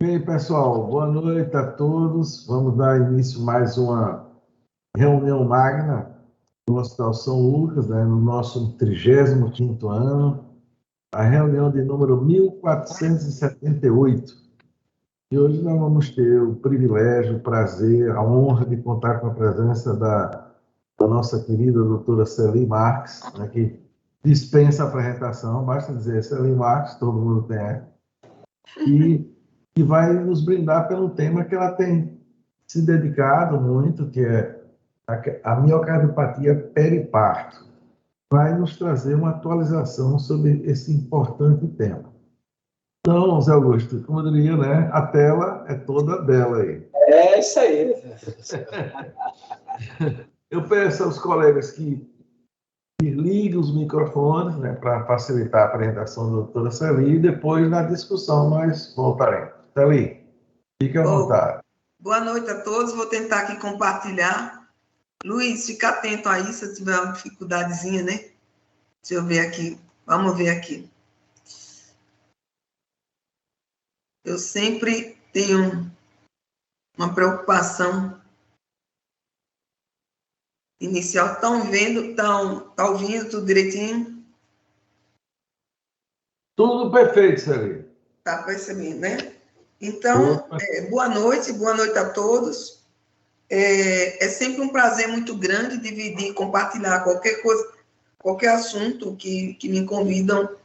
E aí, pessoal, boa noite a todos. Vamos dar início a mais uma reunião magna do Hospital São Lucas, né, no nosso 35º ano, a reunião de número 1478. E hoje nós vamos ter o privilégio, o prazer, a honra de contar com a presença da nossa querida doutora Celi Marques, né, que dispensa a apresentação, basta dizer Celi Marques, todo mundo conhece, e que vai nos brindar pelo tema que ela tem se dedicado muito, que é a miocardiopatia periparto. Vai nos trazer uma atualização sobre esse importante tema. Então, Zé Augusto, como eu diria, né? A tela é toda dela aí. É isso aí. Eu peço aos colegas que liguem os microfones, né, para facilitar a apresentação da doutora Celi, e depois, na discussão, nós voltaremos. Celi, fique à vontade. Boa noite a todos. Vou tentar aqui compartilhar. Luiz, fica atento aí se eu tiver uma dificuldadezinha, né? Deixa eu ver aqui. Vamos ver aqui. Eu sempre tenho uma preocupação inicial. Estão vendo? Tá ouvindo tudo direitinho? Tudo perfeito, Celi. Tá percebendo, né? Então, boa noite a todos. É sempre um prazer muito grande dividir, compartilhar qualquer coisa, qualquer assunto que me convidam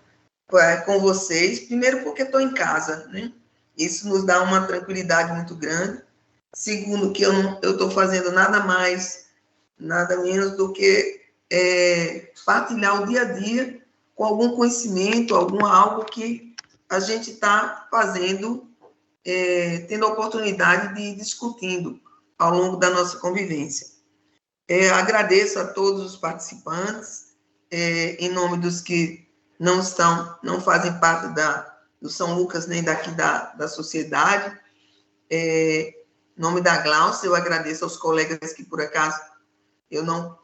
com vocês. Primeiro, porque estou em casa, né? Isso nos dá uma tranquilidade muito grande. Segundo, que eu estou fazendo nada mais, nada menos do que partilhar o dia a dia com algum conhecimento, algo que a gente está fazendo, tendo a oportunidade de ir discutindo ao longo da nossa convivência. Agradeço a todos os participantes, em nome dos que não fazem parte do São Lucas, nem daqui da sociedade. Em nome da Glaucia, eu agradeço aos colegas que, por acaso, eu não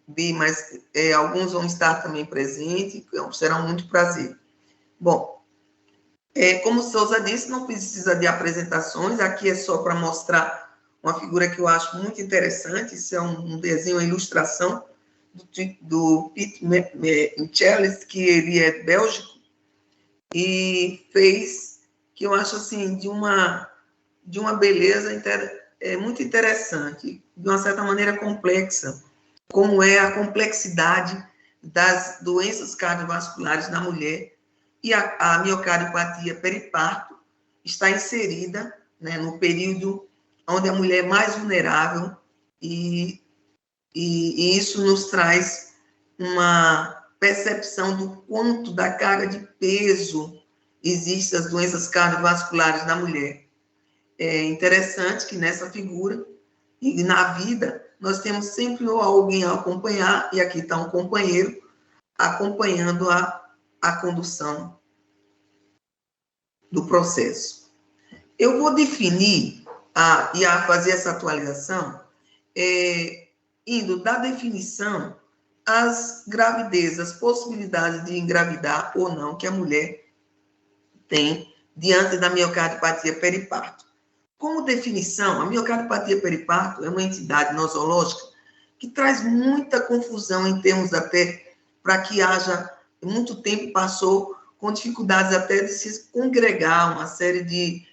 vi, mas alguns vão estar também presentes, será muito prazer. Bom, como Souza disse, não precisa de apresentações, aqui é só para mostrar uma figura que eu acho muito interessante. Isso é um desenho, uma ilustração do Pete Michelis, que ele é bélgico, e fez, que eu acho assim, de uma beleza muito interessante, de uma certa maneira complexa, como é a complexidade das doenças cardiovasculares na mulher, e a miocardiopatia periparto está inserida, né, no período onde a mulher é mais vulnerável, e isso nos traz uma percepção do quanto da carga de peso existe as doenças cardiovasculares na mulher. É interessante que nessa figura e na vida nós temos sempre alguém a acompanhar, e aqui está um companheiro acompanhando a condução do processo. Eu vou definir e fazer essa atualização indo da definição às gravidez, as possibilidades de engravidar ou não que a mulher tem diante da miocardiopatia periparto. Como definição, a miocardiopatia periparto é uma entidade nosológica que traz muita confusão em termos até para que haja, muito tempo passou com dificuldades até de se congregar uma série de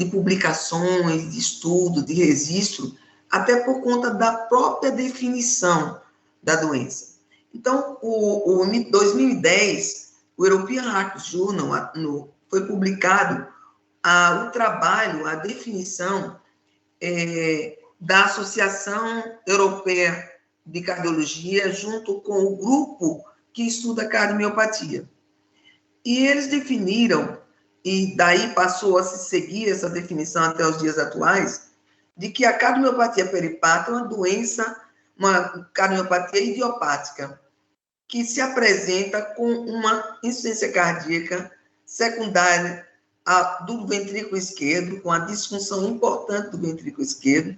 publicações, de estudo, de registro, até por conta da própria definição da doença. Então, em 2010, o European Heart Journal foi publicado o trabalho, a definição da Associação Europeia de Cardiologia, junto com o grupo que estuda cardiomiopatia. E eles definiram, e daí passou a se seguir essa definição até os dias atuais, de que a cardiomiopatia periparto é uma doença, uma cardiomiopatia idiopática, que se apresenta com uma insuficiência cardíaca secundária do ventrículo esquerdo, com a disfunção importante do ventrículo esquerdo,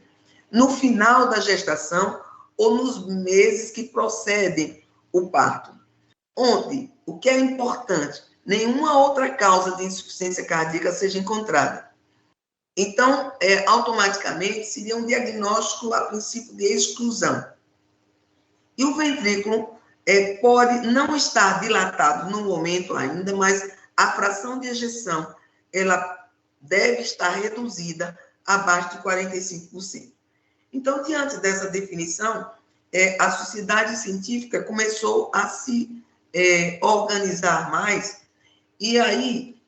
no final da gestação ou nos meses que precedem o parto. Onde, o que é importante, nenhuma outra causa de insuficiência cardíaca seja encontrada. Então, automaticamente, seria um diagnóstico a princípio de exclusão. E o ventrículo pode não estar dilatado no momento ainda, mas a fração de ejeção, ela deve estar reduzida abaixo de 45%. Então, diante dessa definição, a sociedade científica começou a se organizar mais e aí,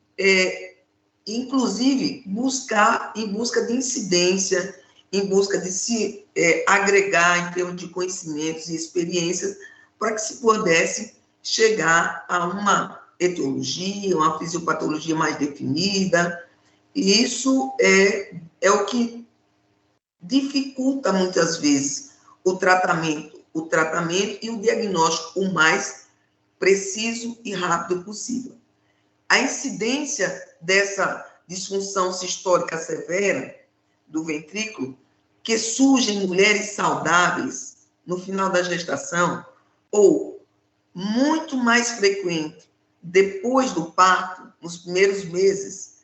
inclusive, buscar em busca de incidência, em busca de se agregar em termos de conhecimentos e experiências para que se pudesse chegar a uma etiologia, uma fisiopatologia mais definida. E isso é o que dificulta muitas vezes o tratamento e o diagnóstico o mais preciso e rápido possível. A incidência dessa disfunção sistólica severa do ventrículo, que surge em mulheres saudáveis no final da gestação, ou muito mais frequente depois do parto, nos primeiros meses,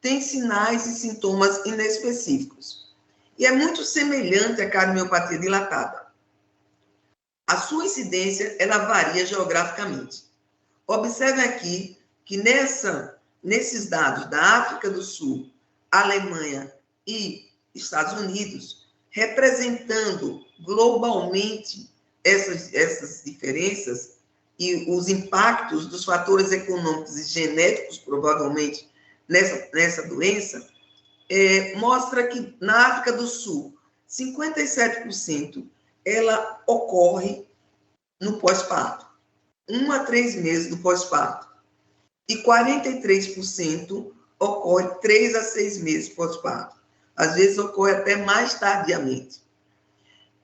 tem sinais e sintomas inespecíficos. E é muito semelhante à cardiomiopatia dilatada. A sua incidência, ela varia geograficamente. Observe aqui que nesses dados da África do Sul, Alemanha e Estados Unidos, representando globalmente essas diferenças e os impactos dos fatores econômicos e genéticos, provavelmente, nessa doença, mostra que na África do Sul, 57% ela ocorre no pós-parto, 1 a 3 meses do pós-parto, e 43% ocorre 3 a 6 meses pós-parto. Às vezes ocorre até mais tardiamente.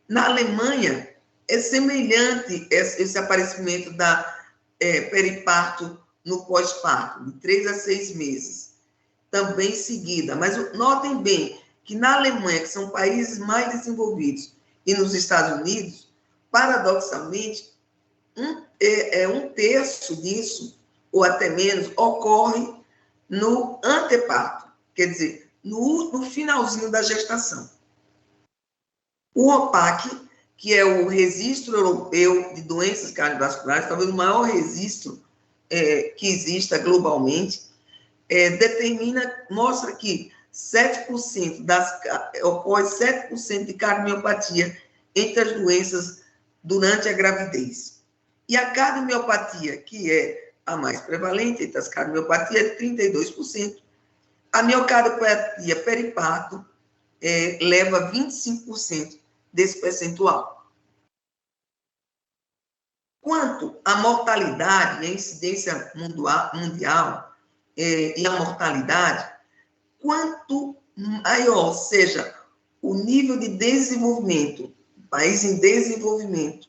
Na Alemanha, é semelhante esse aparecimento da periparto no pós-parto, de 3 a 6 meses, também seguida. Mas notem bem que na Alemanha, que são países mais desenvolvidos, e nos Estados Unidos, paradoxalmente, um terço disso, ou até menos, ocorre no anteparto, quer dizer, no finalzinho da gestação. O OPAC, que é o Registro Europeu de Doenças Cardiovasculares, talvez o maior registro que exista globalmente, mostra que 7% ocorre 7% de cardiomiopatia entre as doenças durante a gravidez. E a cardiomiopatia, que é a mais prevalente entre as cardiomiopatias, é 32%. A miocardiopatia periparto leva 25% desse percentual. Quanto à mortalidade, a incidência mundial e a mortalidade, quanto maior seja o nível de desenvolvimento, país em desenvolvimento,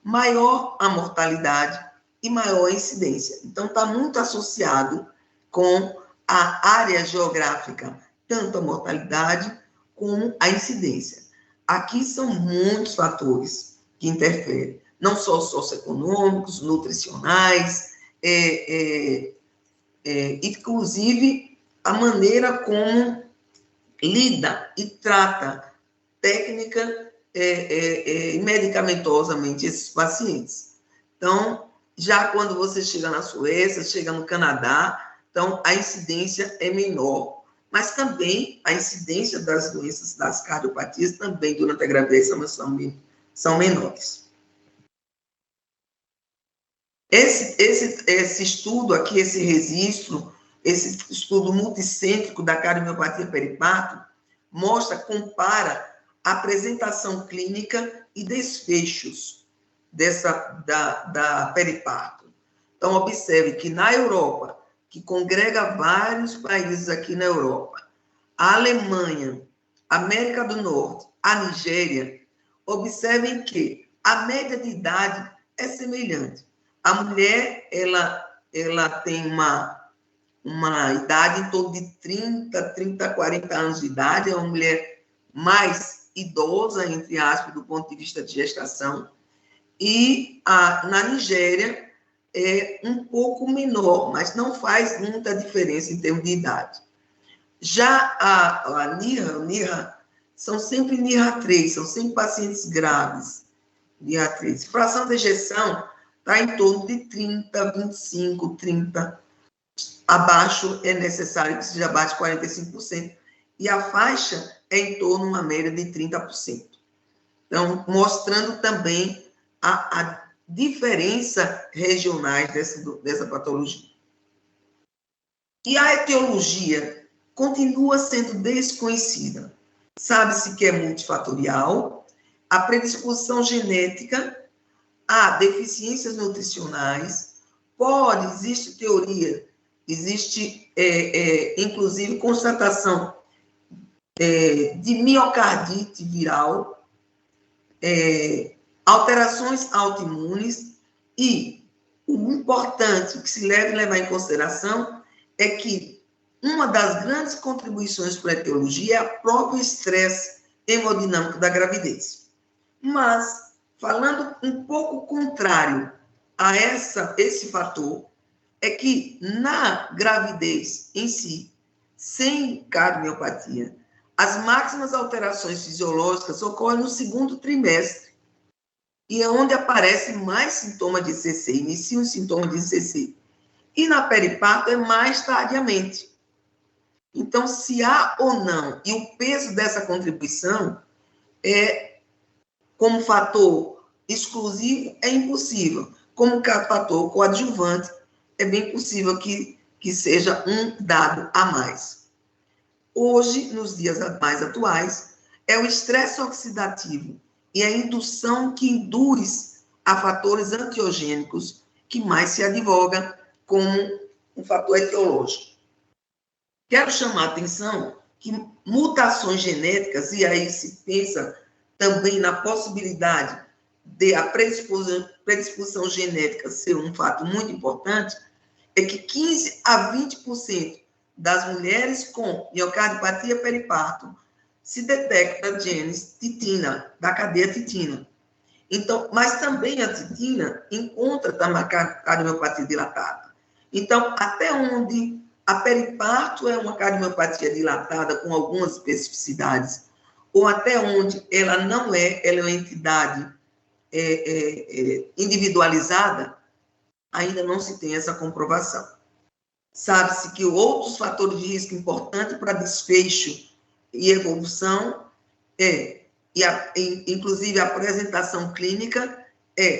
maior a mortalidade e maior a incidência. Então, está muito associado com a área geográfica, tanto a mortalidade como a incidência. Aqui são muitos fatores que interferem, não só socioeconômicos, nutricionais, inclusive a maneira como lida e trata técnica e medicamentosamente esses pacientes. Então, já quando você chega na Suécia, chega no Canadá, então a incidência é menor, mas também a incidência das doenças, das cardiopatias, também durante a gravidez são menores. Esse estudo aqui, esse registro, esse estudo multicêntrico da cardiomiopatia periparto, compara a apresentação clínica e desfechos da periparto. Então, observe que na Europa, que congrega vários países aqui na Europa, a Alemanha, América do Norte, a Nigéria, observem que a média de idade é semelhante. A mulher, ela tem uma idade em torno de 30, 40 anos de idade, é uma mulher mais idosa, entre aspas, do ponto de vista de gestação. E na Nigéria, é um pouco menor, mas não faz muita diferença em termos de idade. Já a NIRA, são sempre NIRA 3, são sempre pacientes graves, NIRA 3. Fração de ejeção está em torno de 30, 25, 30. Abaixo é necessário que seja abaixo de 45%, e a faixa é em torno de uma média de 30%. Então, mostrando também a diferença regionais dessa patologia. E a etiologia continua sendo desconhecida. Sabe-se que é multifatorial, a predisposição genética, há deficiências nutricionais, existe teoria, existe, inclusive, constatação de miocardite viral, alterações autoimunes, e o importante que se deve levar em consideração é que uma das grandes contribuições para a etiologia é o próprio estresse hemodinâmico da gravidez. Mas, falando um pouco contrário a esse fator, é que na gravidez em si, sem cardiomiopatia, as máximas alterações fisiológicas ocorrem no segundo trimestre, e é onde aparece mais sintomas de ICC, inicia os sintomas de ICC. E na periparto é mais tardiamente. Então, se há ou não, e o peso dessa contribuição como fator exclusivo é impossível. Como fator coadjuvante, é bem possível que seja um dado a mais. Hoje, nos dias mais atuais, é o estresse oxidativo e a indução que induz a fatores antiogênicos que mais se advoga como um fator etiológico. Quero chamar a atenção que mutações genéticas, e aí se pensa também na possibilidade de a predisposição genética ser um fato muito importante, é que 15 a 20% das mulheres com miocardiopatia periparto se detecta genes titina, da cadeia titina. Então, mas também a titina encontra também a cardiomiopatia dilatada. Então, até onde a periparto é uma cardiomiopatia dilatada com algumas especificidades, ou até onde ela não é, ela é uma entidade individualizada, ainda não se tem essa comprovação. Sabe-se que outros fatores de risco importantes para desfecho e evolução inclusive a apresentação clínica,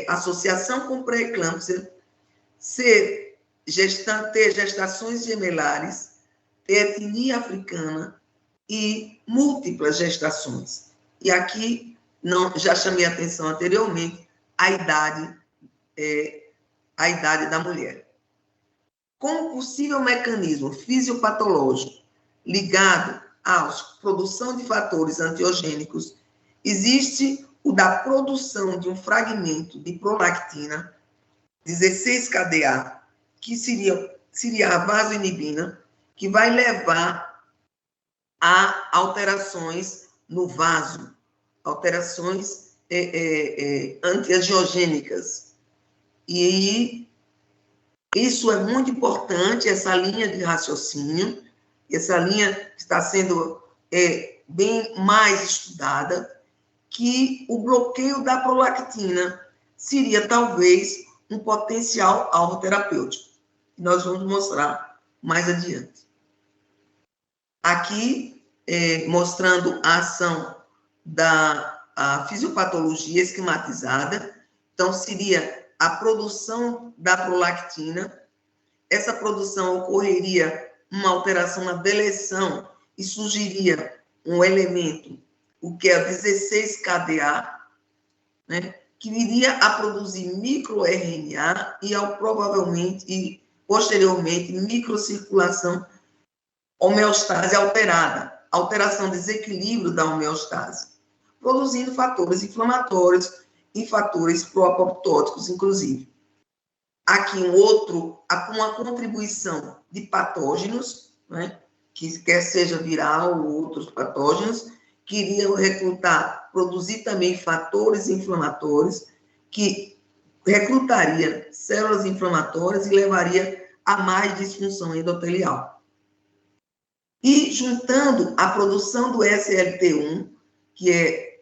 associação com pré-eclâmpsia, ter gestações gemelares, ter etnia africana e múltiplas gestações. E aqui, já chamei a atenção anteriormente, a idade da mulher. Como possível mecanismo fisiopatológico ligado à produção de fatores antiogênicos, existe o da produção de um fragmento de prolactina, 16-KDA, que seria a vasoinibina, que vai levar a alterações no vaso, alterações antiangiogênicas. E isso é muito importante, essa linha de raciocínio, essa linha está sendo bem mais estudada, que o bloqueio da prolactina seria talvez um potencial alvo terapêutico. Nós vamos mostrar mais adiante. Aqui, mostrando a ação da fisiopatologia esquematizada. Então, seria a produção da prolactina. Essa produção ocorreria uma alteração na deleção e surgiria um elemento, o que é o 16-KDA, né, que viria a produzir microRNA e posteriormente, microcirculação, homeostase alterada, alteração, desequilíbrio da homeostase, produzindo fatores inflamatórios e fatores proapoptóticos, inclusive. Aqui uma contribuição de patógenos, né, que quer seja viral ou outros patógenos, que iriam produzir também fatores inflamatórios, que recrutaria células inflamatórias e levaria a mais disfunção endotelial. E juntando a produção do SLT1, que é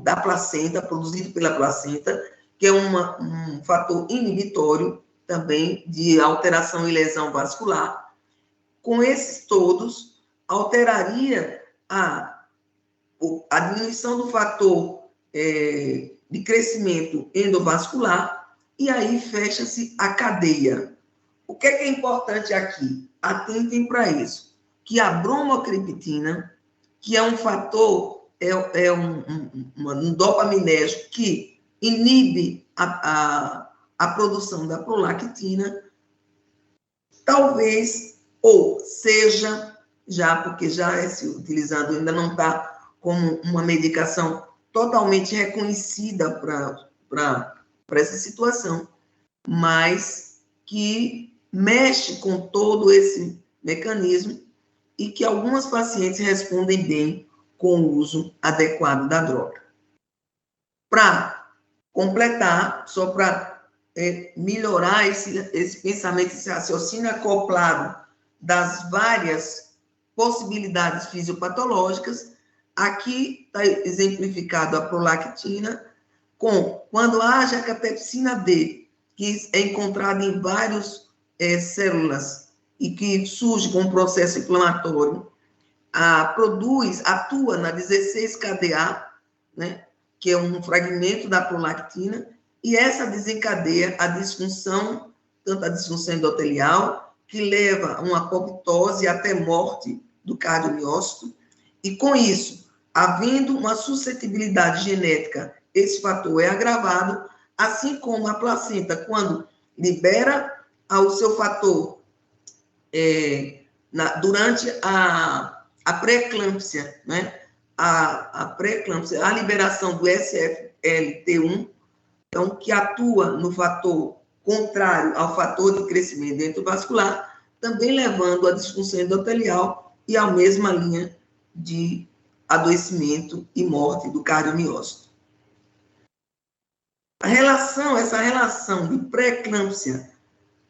da placenta, produzido pela placenta, que é um fator inibitório também de alteração e lesão vascular, com esses todos, alteraria a diminuição do fator de crescimento endovascular, e aí fecha-se a cadeia. O que é importante aqui? Atentem para isso, que a bromocriptina, que é um fator, um dopaminérgico que inibe a produção da prolactina, talvez, ou seja, já porque já é se utilizado, ainda não está como uma medicação totalmente reconhecida para essa situação, mas que mexe com todo esse mecanismo e que algumas pacientes respondem bem com o uso adequado da droga. Para completar, só para melhorar esse pensamento, esse raciocínio acoplado das várias possibilidades fisiopatológicas, aqui está exemplificado a prolactina, quando haja a catepsina D, que é encontrada em várias células e que surge com um processo inflamatório, atua na 16-KDA, né, que é um fragmento da prolactina, e essa desencadeia a disfunção, tanto a disfunção endotelial, que leva a uma apoptose até morte do cardiomiócito, e com isso, havendo uma suscetibilidade genética, esse fator é agravado, assim como a placenta, quando libera o seu fator durante a pré-eclâmpsia, né? A pré-eclâmpsia, a liberação do SLT1, então, que atua no fator contrário ao fator de crescimento endovascular, também levando à disfunção endotelial e à mesma linha de adoecimento e morte do cardiomiócito. Essa relação de pré-eclâmpsia,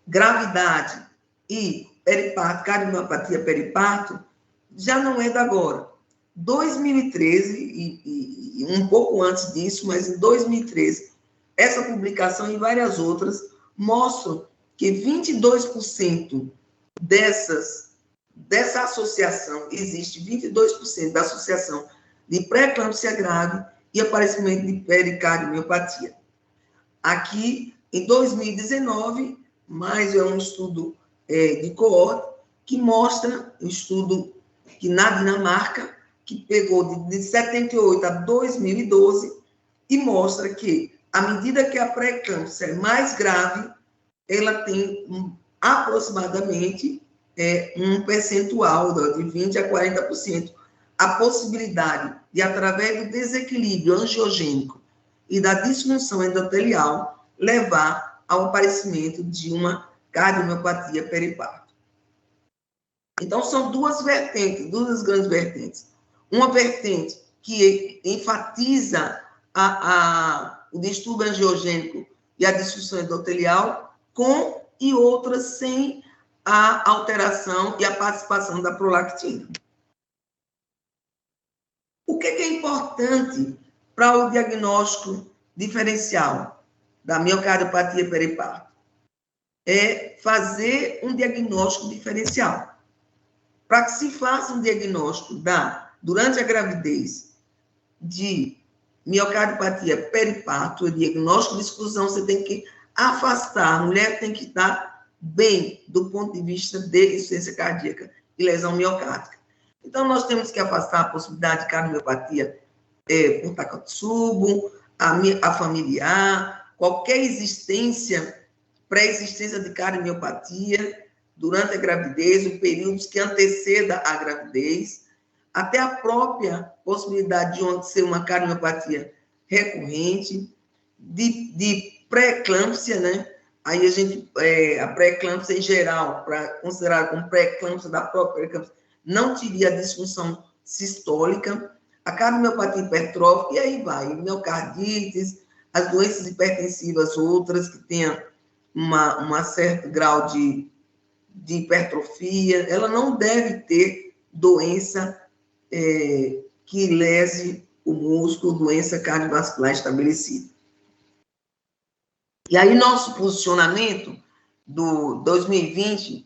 gravidade e periparto, cardiomiopatia periparto, já não é da agora. 2013, e um pouco antes disso, mas em 2013, essa publicação e várias outras mostram que 22% dessa associação, existe 22% da associação de pré-eclâmpsia grave e aparecimento de pericardiopatia. Aqui, em 2019, mais é um estudo de coorte que mostra, um estudo que na Dinamarca, que pegou de 78 a 2012 e mostra que, à medida que a pré-eclâmpsia é mais grave, ela tem aproximadamente um percentual de 20% a 40%, a possibilidade de, através do desequilíbrio angiogênico e da disfunção endotelial, levar ao aparecimento de uma cardiomiopatia periparto. Então, são duas grandes vertentes. Uma vertente que enfatiza o distúrbio angiogênico e a disfunção endotelial, e outras sem a alteração e a participação da prolactina. O que é importante para o diagnóstico diferencial da miocardiopatia periparto? É fazer um diagnóstico diferencial. Para que se faça um diagnóstico durante a gravidez de miocardiopatia periparto, o diagnóstico de exclusão, você tem que afastar, a mulher tem que estar bem do ponto de vista de insuficiência cardíaca e lesão miocárdica. Então, nós temos que afastar a possibilidade de cardiomiopatia por Takotsubo, a familiar, qualquer pré-existência de cardiomiopatia durante a gravidez, o período que anteceda a gravidez, até a própria possibilidade de ser uma cardiomiopatia recorrente, de pré-eclâmpsia, né? Aí a pré-eclâmpsia em geral, para considerar como pré-eclâmpsia da própria eclâmpsia, não teria a disfunção sistólica, a cardiomiopatia hipertrófica, e aí vai, miocardites, as doenças hipertensivas, outras que tenham um certo grau de hipertrofia, ela não deve ter doença que lese o músculo, doença cardiovascular estabelecida. E aí, nosso posicionamento do 2020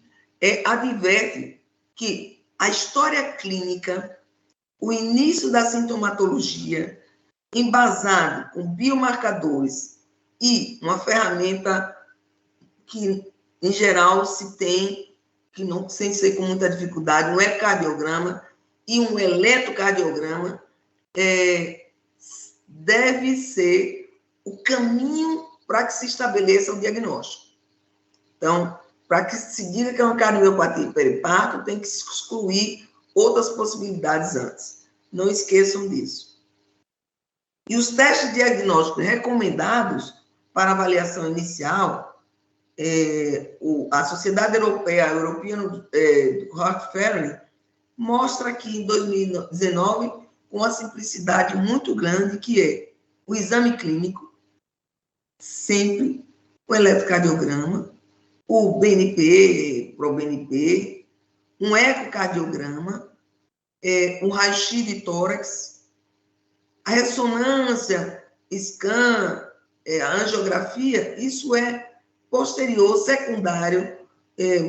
adverte que a história clínica, o início da sintomatologia, embasado com biomarcadores e uma ferramenta que, em geral, se tem, que não, sem ser com muita dificuldade, um ecocardiograma e um eletrocardiograma, deve ser o caminho para que se estabeleça o diagnóstico. Então, para que se diga que é uma cardiomiopatia peripártica, tem que se excluir outras possibilidades antes. Não esqueçam disso. E os testes diagnósticos recomendados para avaliação inicial, a Sociedade Europeia, European Heart Failure, mostra aqui em 2019 com uma simplicidade muito grande, que é o exame clínico, sempre o eletrocardiograma, o BNP, ProBNP, um ecocardiograma, um raio-x de tórax, a ressonância, scan, a angiografia, isso é posterior, secundário,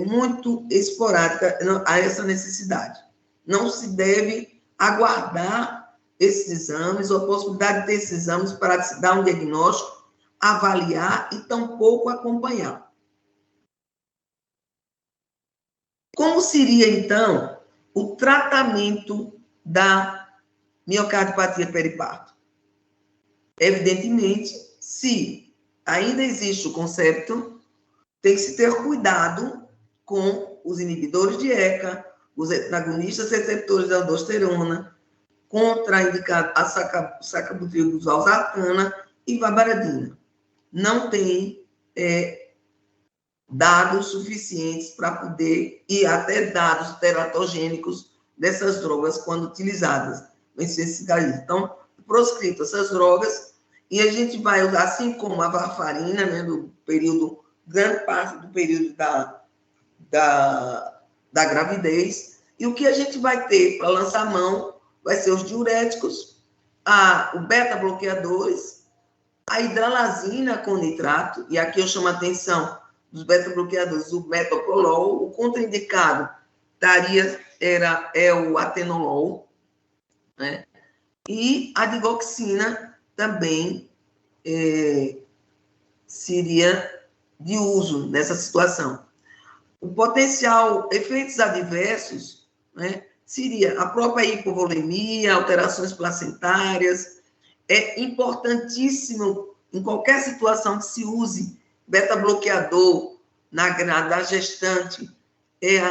muito esporádica a essa necessidade. Não se deve aguardar esses exames, ou a possibilidade de ter esses exames para se dar um diagnóstico, avaliar e tampouco acompanhar. Como seria, então, o tratamento da miocardiopatia peripártica? Evidentemente, se ainda existe o concepto, tem que se ter cuidado com os inibidores de ECA, os antagonistas receptores da aldosterona, contraindicado a sacabutril, valsartana e vabaradina. Não tem dados suficientes para poder, e até dados teratogênicos dessas drogas quando utilizadas. Então, proscrito essas drogas, e a gente vai usar, assim como a varfarina, né, grande parte do período da gravidez, e o que a gente vai ter para lançar mão vai ser os diuréticos, o beta-bloqueadores, a hidralazina com nitrato, e aqui eu chamo a atenção dos beta-bloqueadores, o metoprolol, o contraindicado é o atenolol, né? E a digoxina também seria de uso nessa situação. O potencial efeitos adversos, né, seria a própria hipovolemia, alterações placentárias. É importantíssimo, em qualquer situação que se use beta-bloqueador na gestante,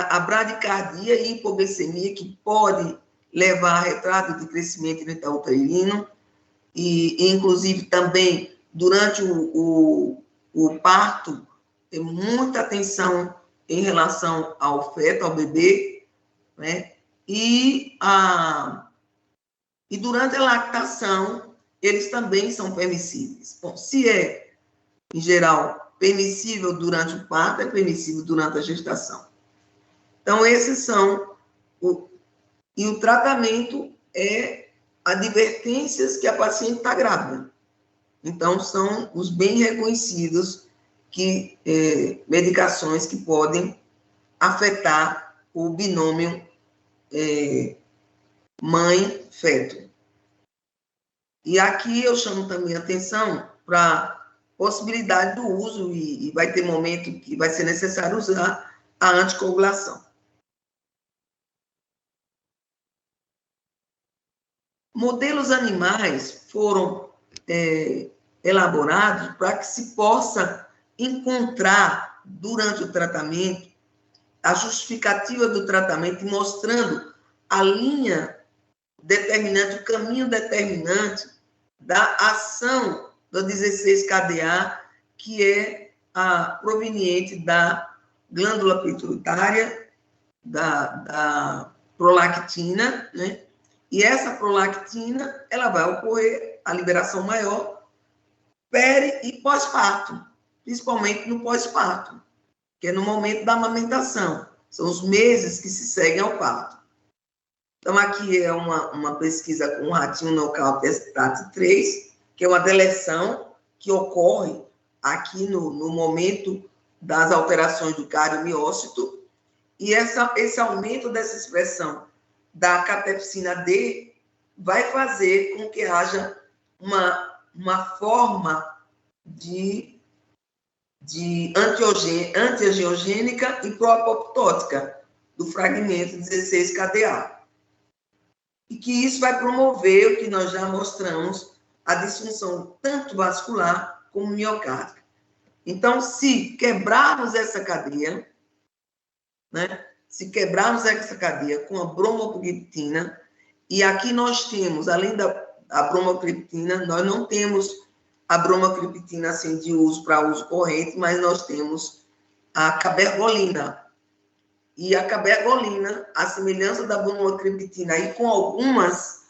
a bradicardia e hipoglicemia, que pode levar a retrato de crescimento intrauterino, e inclusive também durante o parto, tem muita atenção em relação ao feto, ao bebê, né? E durante a lactação, eles também são permissíveis. Bom, se em geral, permissível durante o parto, é permissível durante a gestação. Então, esses são... E o tratamento é advertências que a paciente está grávida. Então, são os bem reconhecidos medicações que podem afetar o binômio mãe-feto. E aqui eu chamo também a atenção para a possibilidade do uso, e vai ter momento que vai ser necessário usar a anticoagulação. Modelos animais foram elaborados para que se possa encontrar, durante o tratamento, a justificativa do tratamento, mostrando a linha determinante, o caminho determinante da ação do 16-KDA, que é proveniente da glândula pituitária, da prolactina, né? E essa prolactina, ela vai ocorrer a liberação maior peri e pós-parto, principalmente no pós-parto, que é no momento da amamentação. São os meses que se seguem ao parto. Então, aqui é uma pesquisa com um ratinho nocaute estate 3, que é uma deleção que ocorre aqui no momento das alterações do cardiomiócito, e esse aumento dessa expressão da catepsina D vai fazer com que haja uma forma de antiangiogênica e pró-apoptótica do fragmento 16-KDA. E que isso vai promover o que nós já mostramos, a disfunção tanto vascular como miocárdica. Então, se quebrarmos essa cadeia, né? Se quebrarmos essa cadeia com a bromocriptina, e aqui nós temos, além da bromocriptina, nós não temos a bromocriptina assim, de uso para uso corrente, mas nós temos a cabergolina. E a cabergolina, a semelhança da bromocriptina, e com algumas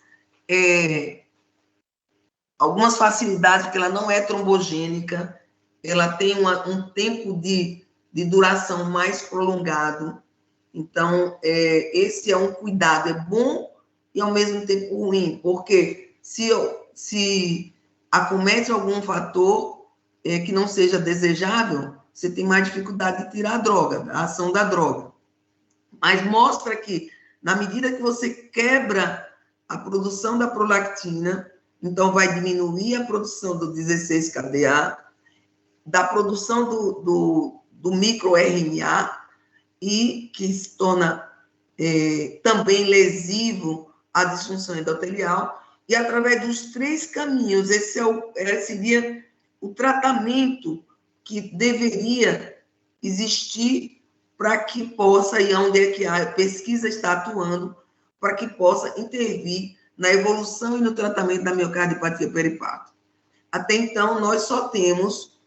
facilidades, porque ela não é trombogênica, ela tem um tempo de duração mais prolongado. Então, esse é um cuidado, é bom e ao mesmo tempo ruim, porque se acomete algum fator que não seja desejável, você tem mais dificuldade de tirar a droga, a ação da droga. Mas mostra que, na medida que você quebra a produção da prolactina, então vai diminuir a produção do 16-KDA, da produção do microRNA, e que se torna também lesivo à disfunção endotelial, e através dos 3 caminhos, esse seria o tratamento que deveria existir para que possa, e onde é que a pesquisa está atuando, para que possa intervir na evolução e no tratamento da miocardiopatia periparto. Até então, nós só temos,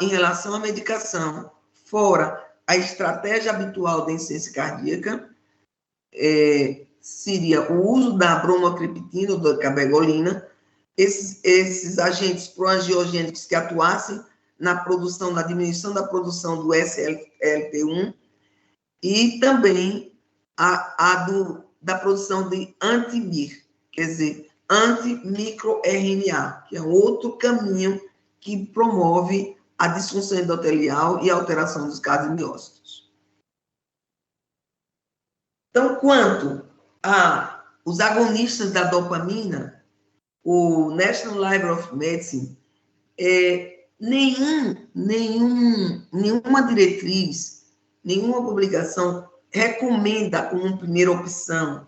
em relação à medicação, fora a estratégia habitual da insuficiência cardíaca, seria o uso da bromocriptina ou da cabergolina, esses agentes proangiogênicos que atuassem na diminuição da produção do SLP1, e também da produção de anti-MIR, quer dizer, anti-microRNA, que é outro caminho que promove a disfunção endotelial e a alteração dos cardiomiócitos. Então, quanto aos agonistas da dopamina, o National Library of Medicine, nenhuma diretriz, nenhuma publicação recomenda como primeira opção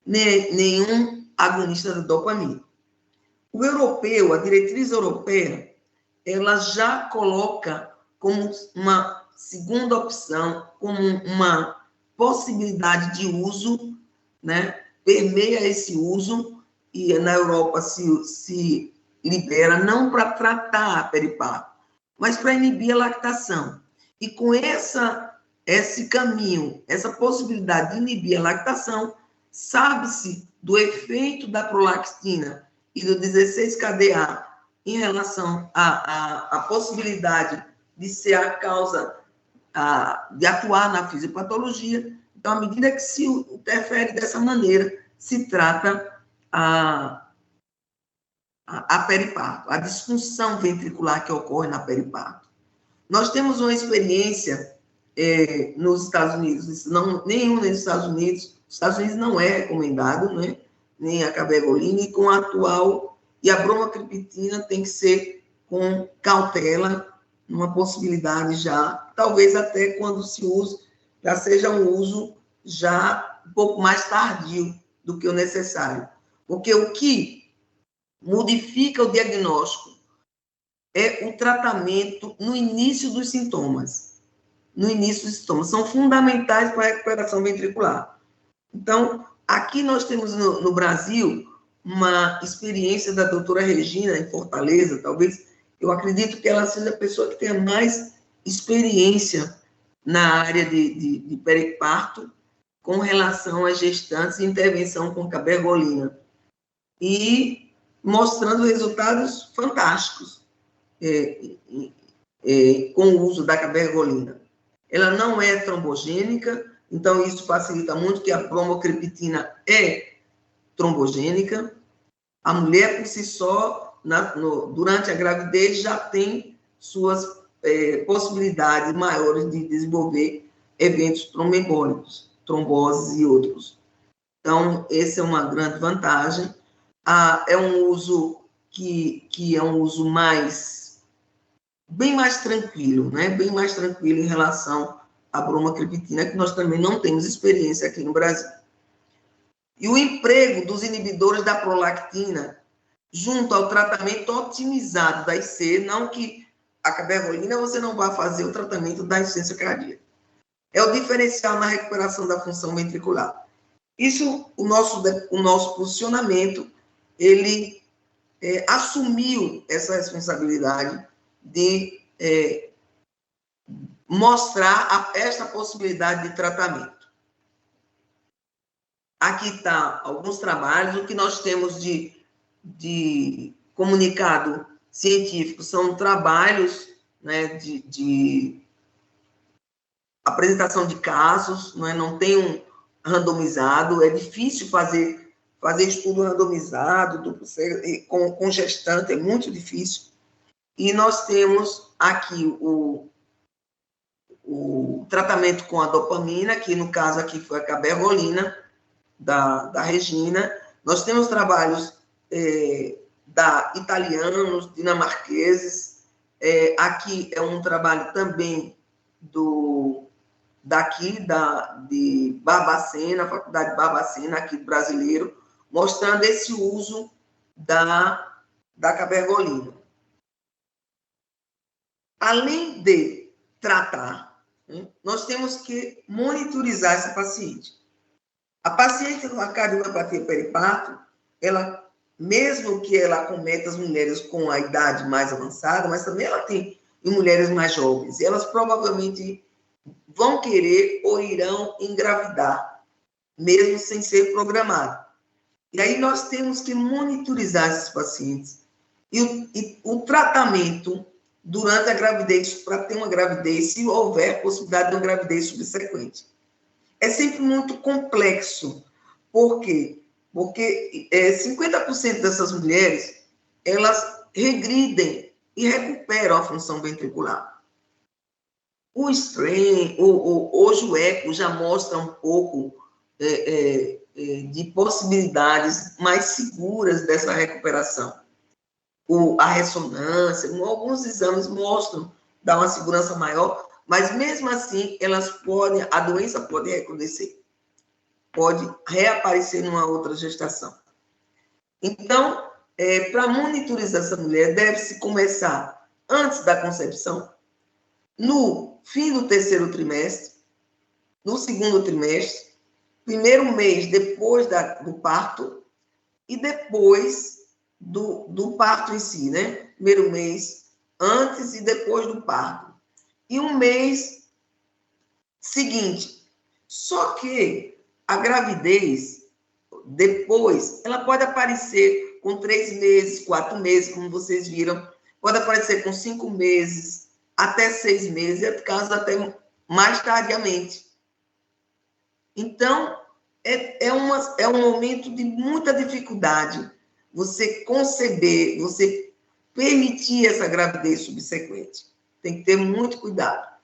nenhum agonista da dopamina. O europeu, a diretriz europeia, ela já coloca como uma segunda opção, como uma possibilidade de uso, né? Permeia esse uso, e na Europa se libera não para tratar a periparto, mas para inibir a lactação. E com esse caminho, essa possibilidade de inibir a lactação, sabe-se do efeito da prolactina e do 16-KDA em relação à possibilidade de ser a causa de atuar na fisiopatologia. Então, à medida que se interfere dessa maneira, se trata a periparto, a disfunção ventricular que ocorre na periparto. Nós temos uma experiência nos Estados Unidos, nenhum nos Estados Unidos. Os Estados Unidos não é recomendado, né? Nem a cabergolina, e com a atual, e a bromocriptina tem que ser com cautela, uma possibilidade já, talvez até quando se use, já seja um uso já um pouco mais tardio do que o necessário. Porque o que modifica o diagnóstico é o tratamento no início dos sintomas. No início dos sintomas. São fundamentais para a recuperação ventricular. Então, aqui nós temos no Brasil uma experiência da doutora Regina, em Fortaleza, talvez, eu acredito que ela seja a pessoa que tenha mais experiência na área de periparto com relação às gestantes e intervenção com cabergolina. E mostrando resultados fantásticos. com o uso da cabergolina. Ela não é trombogênica, então isso facilita muito, que a bromocriptina é trombogênica. A mulher, por si só, durante a gravidez, já tem suas possibilidades maiores de desenvolver eventos tromboembólicos, tromboses e outros. Então, essa é uma grande vantagem. É um uso que é um uso bem mais tranquilo, né? Bem mais tranquilo em relação à bromocriptina, que nós também não temos experiência aqui no Brasil. E o emprego dos inibidores da prolactina junto ao tratamento otimizado da IC, não que a cabergolina você não vai fazer o tratamento da insuficiência cardíaca. É o diferencial na recuperação da função ventricular. Isso, o nosso posicionamento, ele assumiu essa responsabilidade de mostrar esta possibilidade de tratamento. Aqui está alguns trabalhos. O que nós temos de comunicado científico são trabalhos, né, de apresentação de casos, não tem um randomizado, é difícil fazer estudo randomizado com gestante, é muito difícil. E nós temos aqui o tratamento com a dopamina, que no caso aqui foi a cabergolina, da Regina. Nós temos trabalhos italianos, dinamarqueses. Aqui é um trabalho também de Barbacena, Faculdade de Barbacena, aqui brasileiro, mostrando esse uso da cabergolina. Além de tratar, nós temos que monitorizar essa paciente. A paciente com a cardiomiopatia periparto, ela, mesmo que ela acometa as mulheres com a idade mais avançada, mas também ela tem em mulheres mais jovens, e elas provavelmente vão querer ou irão engravidar, mesmo sem ser programado. E aí nós temos que monitorizar esses pacientes. E o tratamento durante a gravidez, para ter uma gravidez, se houver possibilidade de uma gravidez subsequente. É sempre muito complexo. Por quê? Porque 50% dessas mulheres, elas regridem e recuperam a função ventricular. O strain, hoje o eco já mostra um pouco de possibilidades mais seguras dessa recuperação. A ressonância, alguns exames mostram, dá uma segurança maior, mas mesmo assim, a doença pode recrudescer, pode reaparecer numa outra gestação. Então, para monitorizar essa mulher, deve-se começar antes da concepção, no fim do 3º trimestre, no 2º trimestre, primeiro mês depois do parto e depois do parto em si, né? Primeiro mês antes e depois do parto. E um mês seguinte. Só que a gravidez, depois, ela pode aparecer com 3 meses, 4 meses, como vocês viram, pode aparecer com 5 meses, até 6 meses, e caso até mais tardiamente. Então, é um momento de muita dificuldade você conceber, você permitir essa gravidez subsequente. Tem que ter muito cuidado.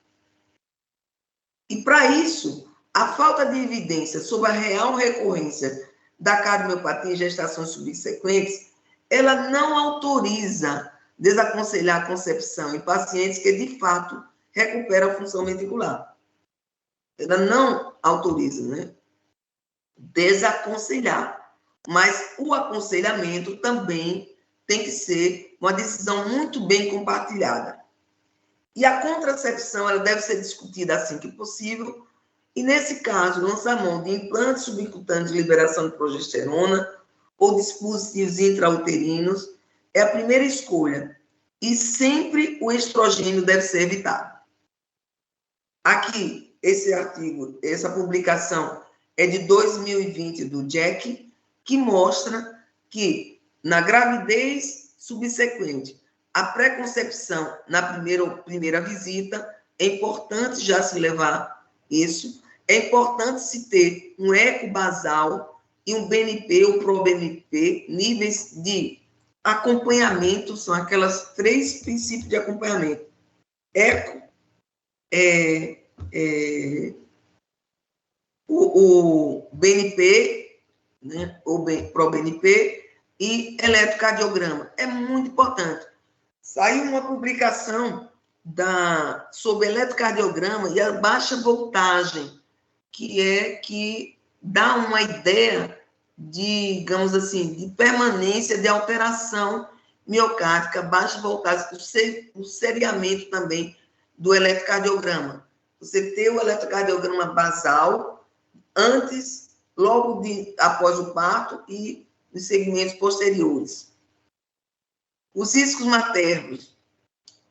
E, para isso, a falta de evidência sobre a real recorrência da cardiomiopatia em gestações subsequentes, ela não autoriza desaconselhar a concepção em pacientes que, de fato, recuperam a função ventricular. Ela não autoriza, né? Desaconselhar. Mas o aconselhamento também tem que ser uma decisão muito bem compartilhada. E a contracepção, ela deve ser discutida assim que possível, e nesse caso, lançar mão de implantes subcutâneos de liberação de progesterona ou dispositivos intrauterinos é a primeira escolha, e sempre o estrogênio deve ser evitado. Aqui, esse artigo, essa publicação é de 2020 do Jack, que mostra que na gravidez subsequente a pré-concepção na primeira visita, é importante já se levar isso, é importante se ter um eco basal e um BNP ou ProBNP, níveis de acompanhamento, são aquelas 3 princípios de acompanhamento. Eco, o BNP, né, ou ProBNP, e eletrocardiograma. É muito importante. Saiu uma publicação sobre eletrocardiograma e a baixa voltagem, que dá uma ideia de, digamos assim, de permanência de alteração miocárdica, baixa voltagem, o seriamento também do eletrocardiograma. Você ter o eletrocardiograma basal antes, logo após o parto e nos segmentos posteriores. Os riscos maternos,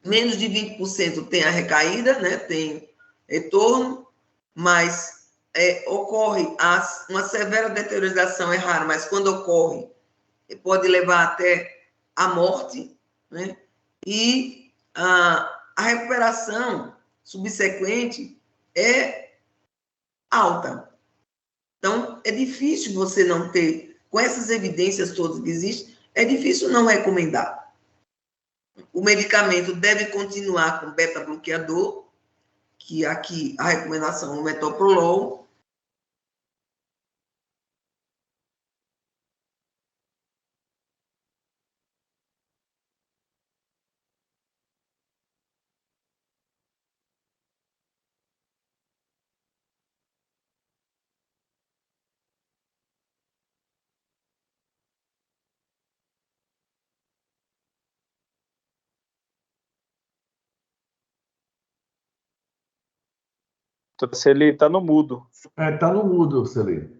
menos de 20% tem a recaída, né? Tem retorno, mas ocorre uma severa deteriorização, é raro, mas quando ocorre, pode levar até a morte, né? E a recuperação subsequente é alta. Então, é difícil você não ter, com essas evidências todas que existem, é difícil não recomendar. O medicamento deve continuar com beta-bloqueador, que aqui a recomendação é o metoprolol. Se ele está no mudo. Está no mudo, Celi.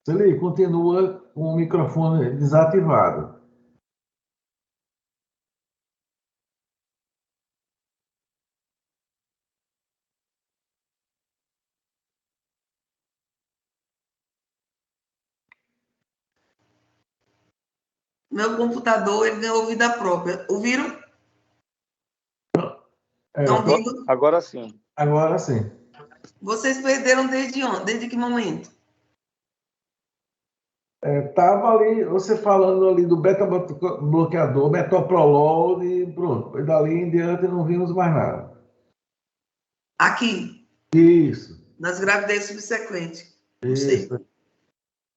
Celi, continua com o microfone desativado. Meu computador, ele ganhou vida própria. Ouviram? Estão ouvindo? Agora sim. Agora sim. Vocês perderam desde onde? Desde que momento? Estava ali, você falando ali do beta-bloqueador, metoprolol, e pronto. E dali em diante não vimos mais nada. Aqui. Isso. Nas gravidez subsequentes. Não Isso. sei.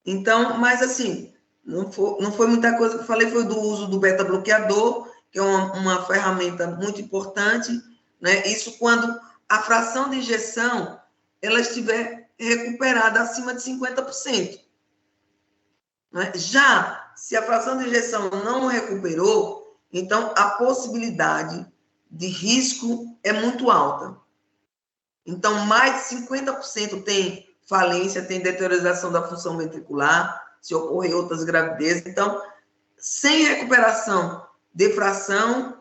Então, mas assim, não foi muita coisa que eu falei, foi do uso do beta-bloqueador, que é uma ferramenta muito importante, né? Isso quando a fração de injeção ela estiver recuperada acima de 50%. Né? Já se a fração de injeção não recuperou, então a possibilidade de risco é muito alta. Então, mais de 50% tem falência, tem deteriorização da função ventricular, se ocorrer outras gravidezes. Então, sem recuperação de fração,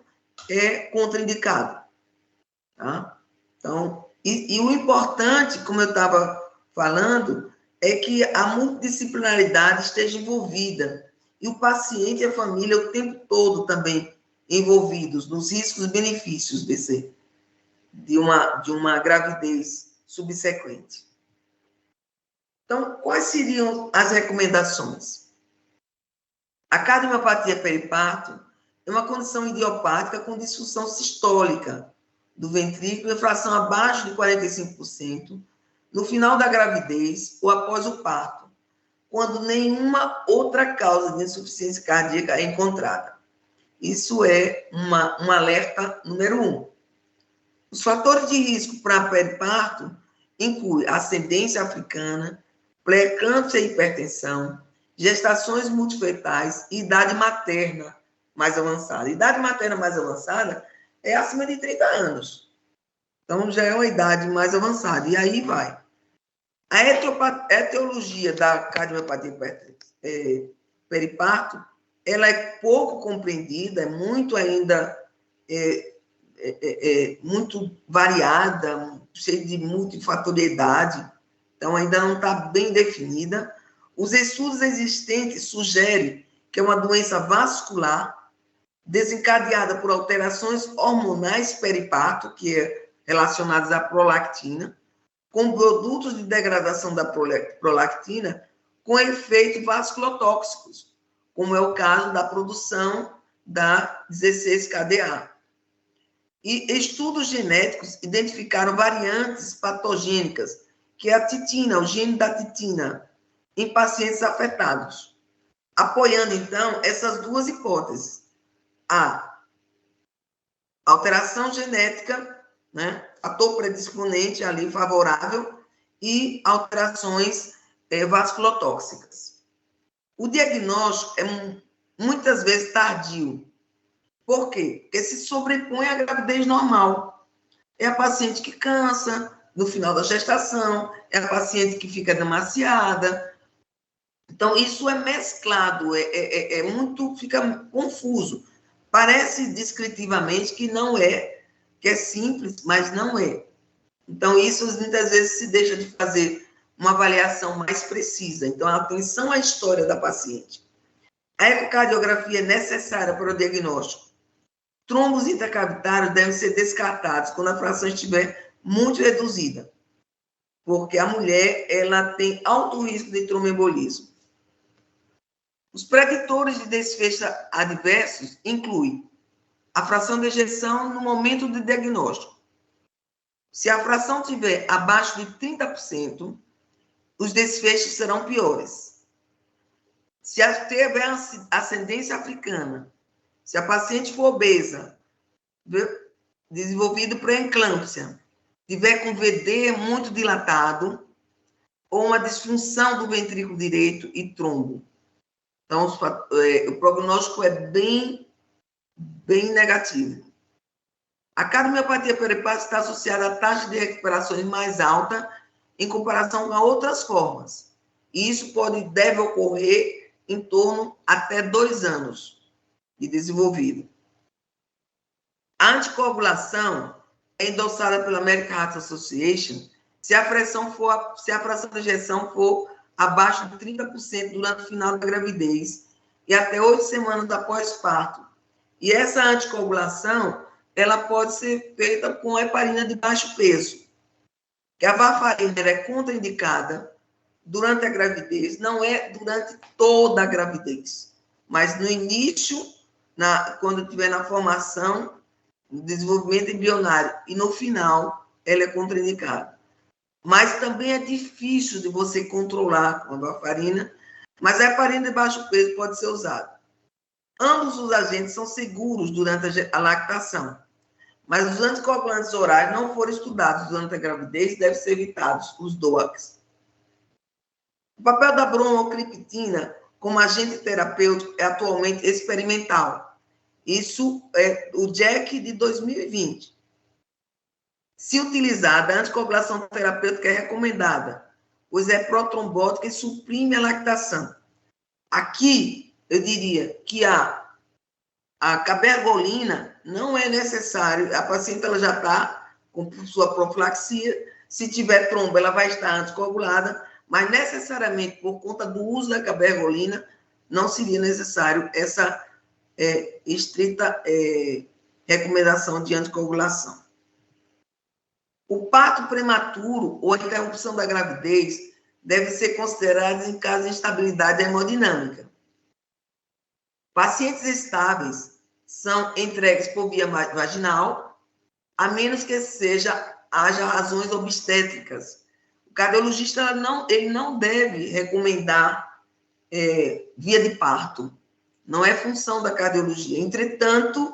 é contraindicado. Tá? Então, e o importante, como eu estava falando, é que a multidisciplinaridade esteja envolvida. E o paciente e a família o tempo todo também envolvidos nos riscos e benefícios de uma gravidez subsequente. Então, quais seriam as recomendações? A cardiomiopatia periparto é uma condição idiopática com disfunção sistólica do ventrículo em fração abaixo de 45%, no final da gravidez ou após o parto, quando nenhuma outra causa de insuficiência cardíaca é encontrada. Isso é um alerta número 1. Os fatores de risco para periparto incluem ascendência africana, pré-eclâmpsia e hipertensão, gestações multifetais e idade materna mais avançada. Idade materna mais avançada é acima de 30 anos. Então, já é uma idade mais avançada. E aí vai. A etiologia da cardiomiopatia periparto, ela é pouco compreendida, é muito ainda muito variada, cheia de multifatoriedade, então ainda não está bem definida. Os estudos existentes sugerem que é uma doença vascular desencadeada por alterações hormonais periparto, que é relacionadas à prolactina, com produtos de degradação da prolactina com efeitos vasculotóxicos, como é o caso da produção da 16-KDA. E estudos genéticos identificaram variantes patogênicas, que é a titina, o gene da titina, em pacientes afetados, apoiando, então, essas duas hipóteses. A alteração genética, né, fator predisponente ali favorável, e alterações vasculotóxicas. O diagnóstico é muitas vezes tardio. Por quê? Porque se sobrepõe à gravidez normal. É a paciente que cansa no final da gestação, é a paciente que fica demasiada. Então, isso é mesclado, fica confuso. Parece descritivamente que não é, que é simples, mas não é. Então, isso muitas vezes se deixa de fazer uma avaliação mais precisa. Então, atenção à história da paciente. A ecocardiografia é necessária para o diagnóstico. Trombos intracavitários devem ser descartados quando a fração estiver muito reduzida, porque a mulher ela tem alto risco de tromboembolismo. Os preditores de desfecho adversos incluem a fração de ejeção no momento do diagnóstico. Se a fração estiver abaixo de 30%, os desfechos serão piores. Se tiver ascendência africana, se a paciente for obesa, desenvolvido pré-eclâmpsia, tiver com VD muito dilatado, ou uma disfunção do ventrículo direito e trombo. Então, o prognóstico é bem negativo. A cardiomiopatia peripática está associada a taxa de recuperações mais alta em comparação a outras formas. E isso deve ocorrer em torno até 2 anos de desenvolvido. A anticoagulação é endossada pela American Heart Association se a fração de ejeção for abaixo de 30% durante o final da gravidez e até 8 semanas após parto. E essa anticoagulação, ela pode ser feita com heparina de baixo peso. Que a varfarina é contraindicada durante a gravidez, não é durante toda a gravidez, mas no início, quando estiver na formação, no desenvolvimento embrionário, e no final, ela é contraindicada. Mas também é difícil de você controlar com a varfarina, mas a heparina de baixo peso pode ser usada. Ambos os agentes são seguros durante a lactação, mas os anticoagulantes orais não foram estudados durante a gravidez, devem ser evitados, os DOACs. O papel da bromocriptina como agente terapêutico é atualmente experimental. Isso é o JACC de 2020. Se utilizada, a anticoagulação terapêutica é recomendada, pois é protrombótica e suprime a lactação. Aqui, eu diria que a cabergolina não é necessário, a paciente ela já está com sua profilaxia, se tiver trombo, ela vai estar anticoagulada, mas necessariamente por conta do uso da cabergolina, não seria necessário essa estrita recomendação de anticoagulação. O parto prematuro ou a interrupção da gravidez deve ser considerado em caso de instabilidade hemodinâmica. Pacientes estáveis são entregues por via vaginal, a menos que haja razões obstétricas. O cardiologista ele não deve recomendar via de parto. Não é função da cardiologia. Entretanto,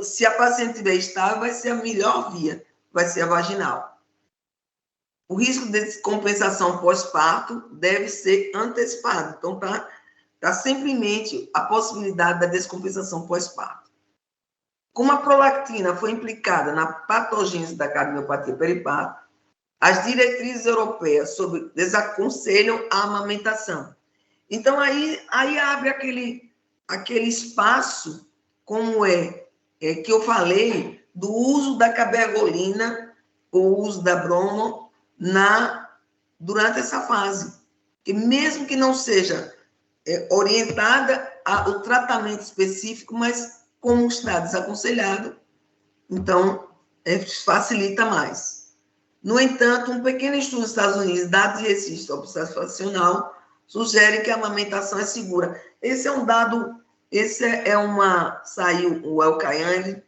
se a paciente estiver estável, vai ser a melhor via, vai ser a vaginal. O risco de descompensação pós-parto deve ser antecipado. Então, está sempre em mente a possibilidade da descompensação pós-parto. Como a prolactina foi implicada na patogênese da cardiomiopatia peripática, as diretrizes europeias desaconselham a amamentação. Então, aí abre aquele espaço, como que eu falei, do uso da cabergolina, o uso da bromo, durante essa fase. que mesmo que não seja orientada ao tratamento específico, mas como está desaconselhado, então facilita mais. No entanto, um pequeno estudo dos Estados Unidos, dados de registro observacional, sugere que a amamentação é segura. Esse é um dado, saiu o El-Kayane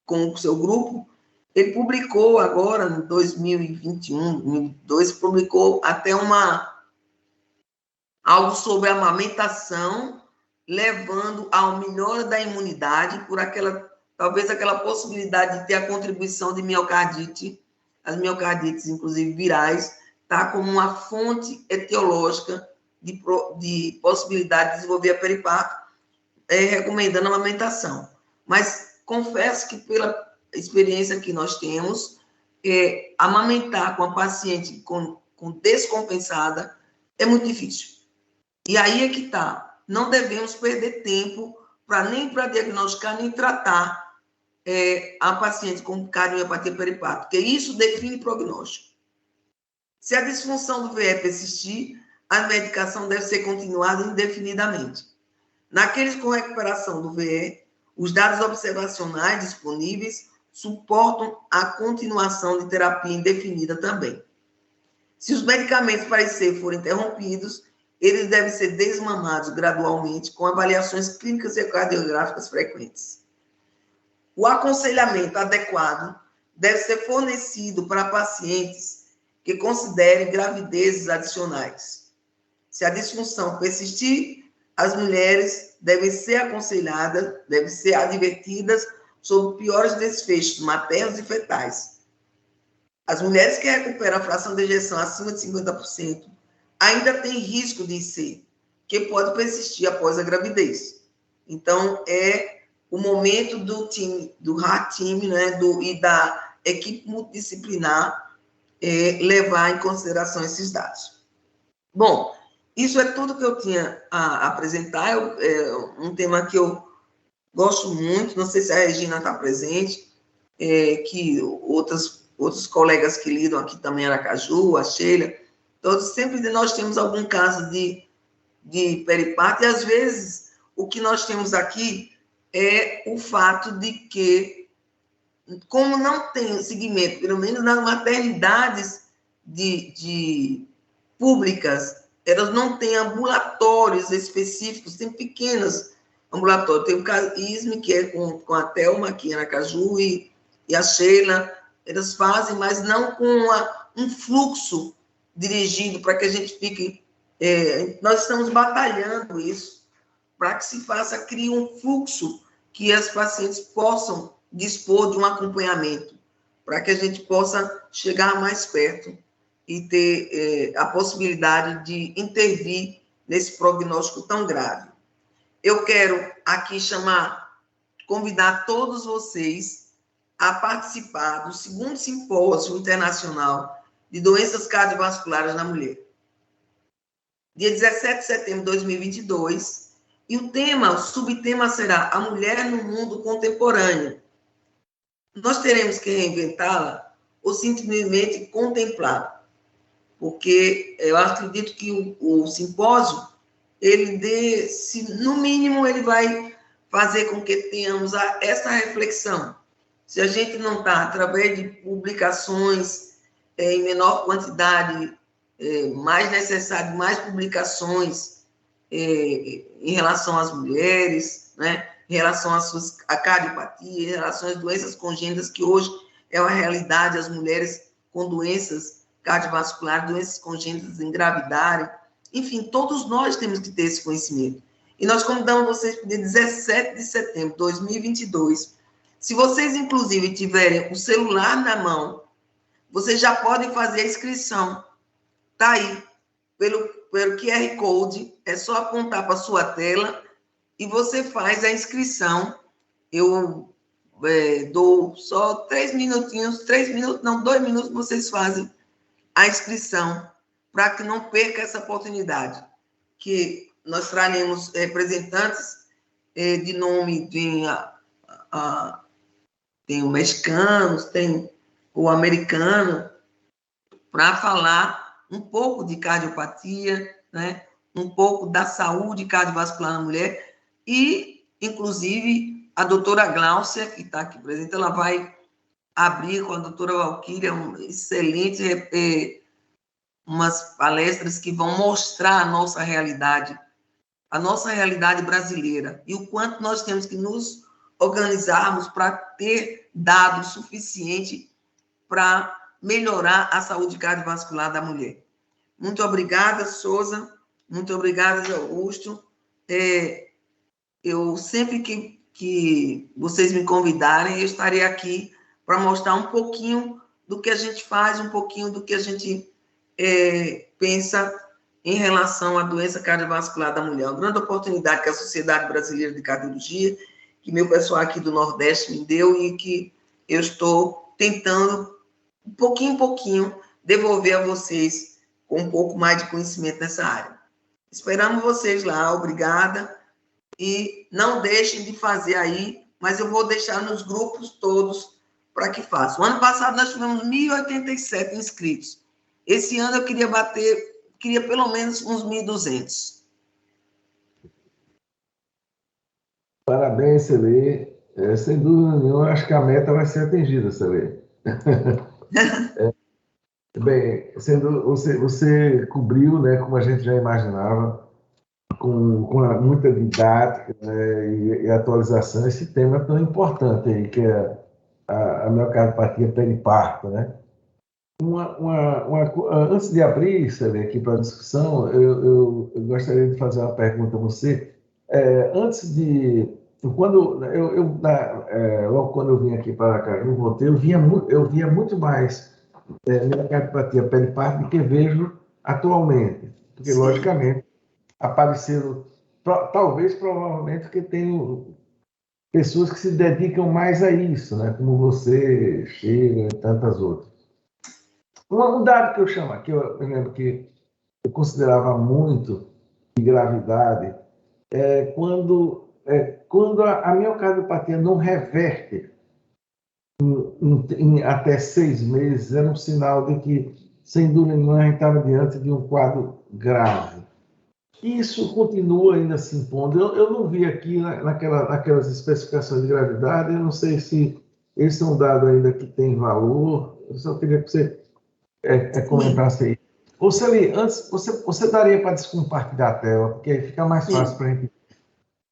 com o seu grupo, ele publicou agora, em 2021, 2022, publicou até algo sobre a amamentação, levando à melhora da imunidade por talvez aquela possibilidade de ter a contribuição de miocardite, as miocardites, inclusive virais, tá como uma fonte etiológica de possibilidade de desenvolver a periparto, recomendando a amamentação. Mas confesso que pela experiência que nós temos, amamentar com a paciente com descompensada é muito difícil. E aí é que está. Não devemos perder tempo nem para diagnosticar, nem tratar a paciente com cardiopatia peripática, porque isso define prognóstico. Se a disfunção do VE persistir, a medicação deve ser continuada indefinidamente. Naqueles com recuperação do VE, os dados observacionais disponíveis suportam a continuação de terapia indefinida também. Se os medicamentos parecer forem interrompidos, eles devem ser desmamados gradualmente com avaliações clínicas e cardiográficas frequentes. O aconselhamento adequado deve ser fornecido para pacientes que considerem gravidezes adicionais. Se a disfunção persistir, as mulheres devem ser aconselhadas, devem ser advertidas sobre piores desfechos maternos e fetais. As mulheres que recuperam a fração de ejeção acima de 50% ainda têm risco de IC, que pode persistir após a gravidez. Então, é o momento do time, do RAT time, né, e da equipe multidisciplinar levar em consideração esses dados. Bom, isso é tudo que eu tinha a apresentar. É um tema que eu gosto muito, não sei se a Regina está presente, que outros colegas que lidam aqui também, Aracaju, a Sheila, todos, sempre nós temos algum caso de periparto, e às vezes o que nós temos aqui é o fato de que, como não tem segmento, pelo menos nas maternidades públicas, elas não têm ambulatórios específicos, tem pequenos ambulatórios. Tem o caso ISME, que é com a Thelma aqui em Aracaju, e a Sheila, elas fazem, mas não com um fluxo dirigido para que a gente fique... nós estamos batalhando isso, para que se crie um fluxo que as pacientes possam dispor de um acompanhamento, para que a gente possa chegar mais perto e ter a possibilidade de intervir nesse prognóstico tão grave. Eu quero aqui convidar todos vocês a participar do 2º Simpósio Internacional de Doenças Cardiovasculares na Mulher, dia 17 de setembro de 2022, e o subtema será a mulher no mundo contemporâneo. Nós teremos que reinventá-la ou simplesmente contemplá-la, porque eu acredito que o simpósio, no mínimo, ele vai fazer com que tenhamos essa reflexão. Se a gente não está, através de publicações em menor quantidade, mais necessário, mais publicações em relação às mulheres, né? Em relação à cardiopatia, em relação às doenças congênitas, que hoje é uma realidade, as mulheres com doenças cardiovasculares, doenças congênitas engravidarem. Enfim, todos nós temos que ter esse conhecimento. E nós convidamos vocês para o dia 17 de setembro de 2022. Se vocês, inclusive, tiverem o celular na mão, vocês já podem fazer a inscrição. Está aí, pelo QR Code, é só apontar para a sua tela e você faz a inscrição. Eu dou só 2 minutos, vocês fazem a inscrição, para que não perca essa oportunidade, que nós traremos representantes de nome, tem o mexicano, tem o americano, para falar um pouco de cardiopatia né, um pouco da saúde cardiovascular na mulher, e, inclusive, a doutora Gláucia, que está aqui presente, ela vai abrir com a doutora Valquíria umas palestras que vão mostrar a nossa realidade brasileira, e o quanto nós temos que nos organizarmos para ter dados suficientes para melhorar a saúde cardiovascular da mulher. Muito obrigada, Souza. Muito obrigada, Zé Augusto. Eu sempre que vocês me convidarem, eu estarei aqui para mostrar um pouquinho do que a gente faz, um pouquinho do que a gente pensa em relação à doença cardiovascular da mulher. Uma grande oportunidade que a Sociedade Brasileira de Cardiologia, que meu pessoal aqui do Nordeste me deu e que eu estou tentando, pouquinho em pouquinho, devolver a vocês com um pouco mais de conhecimento nessa área. Esperamos vocês lá, obrigada. E não deixem de fazer aí, mas eu vou deixar nos grupos todos para que façam. O ano passado nós tivemos 1.087 inscritos. Esse ano eu queria pelo menos uns 1.200. Parabéns, Celê. Sem dúvida nenhuma, acho que a meta vai ser atingida, Celê. Bem, você cobriu, né, como a gente já imaginava, com muita didática, né, e atualização, esse tema tão importante aí, que é a miocardiopatia periparto, né? Antes de abrir, Celê, aqui para a discussão, eu gostaria de fazer uma pergunta a você. Antes de... logo quando eu vim aqui para cá, no roteiro, eu via muito mais miocardiopatia periparto do que vejo atualmente. Porque, sim, logicamente, apareceram, talvez, provavelmente, porque tem pessoas que se dedicam mais a isso, né? Como você, Sheila e tantas outras. Um dado que eu chamo aqui, eu lembro que eu considerava muito de gravidade, quando a miocardiopatia não reverte em até 6 meses, era um sinal de que, sem dúvida nenhuma, a gente estava diante de um quadro grave. Isso continua ainda se impondo. Eu não vi aqui naquelas especificações de gravidade, eu não sei se esse é um dado ainda que tem valor, eu só queria que você comentasse aí. Ô, Celi, antes, você daria para descompartilhar a tela, porque aí fica mais fácil para a gente.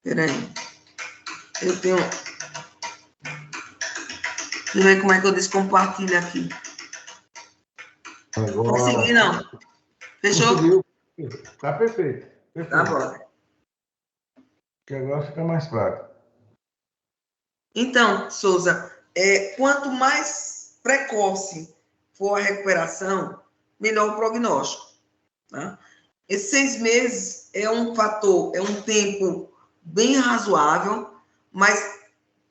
Espera aí. Eu tenho... Deixa eu ver como é que eu descompartilho aqui. Agora... Consegui, não? Fechou? Conseguiu. Tá perfeito. Tá bom. Que agora fica mais prático. Então, Souza, quanto mais precoce for a recuperação, melhor o prognóstico. Tá? Esses 6 meses é um fator, é um tempo bem razoável, mas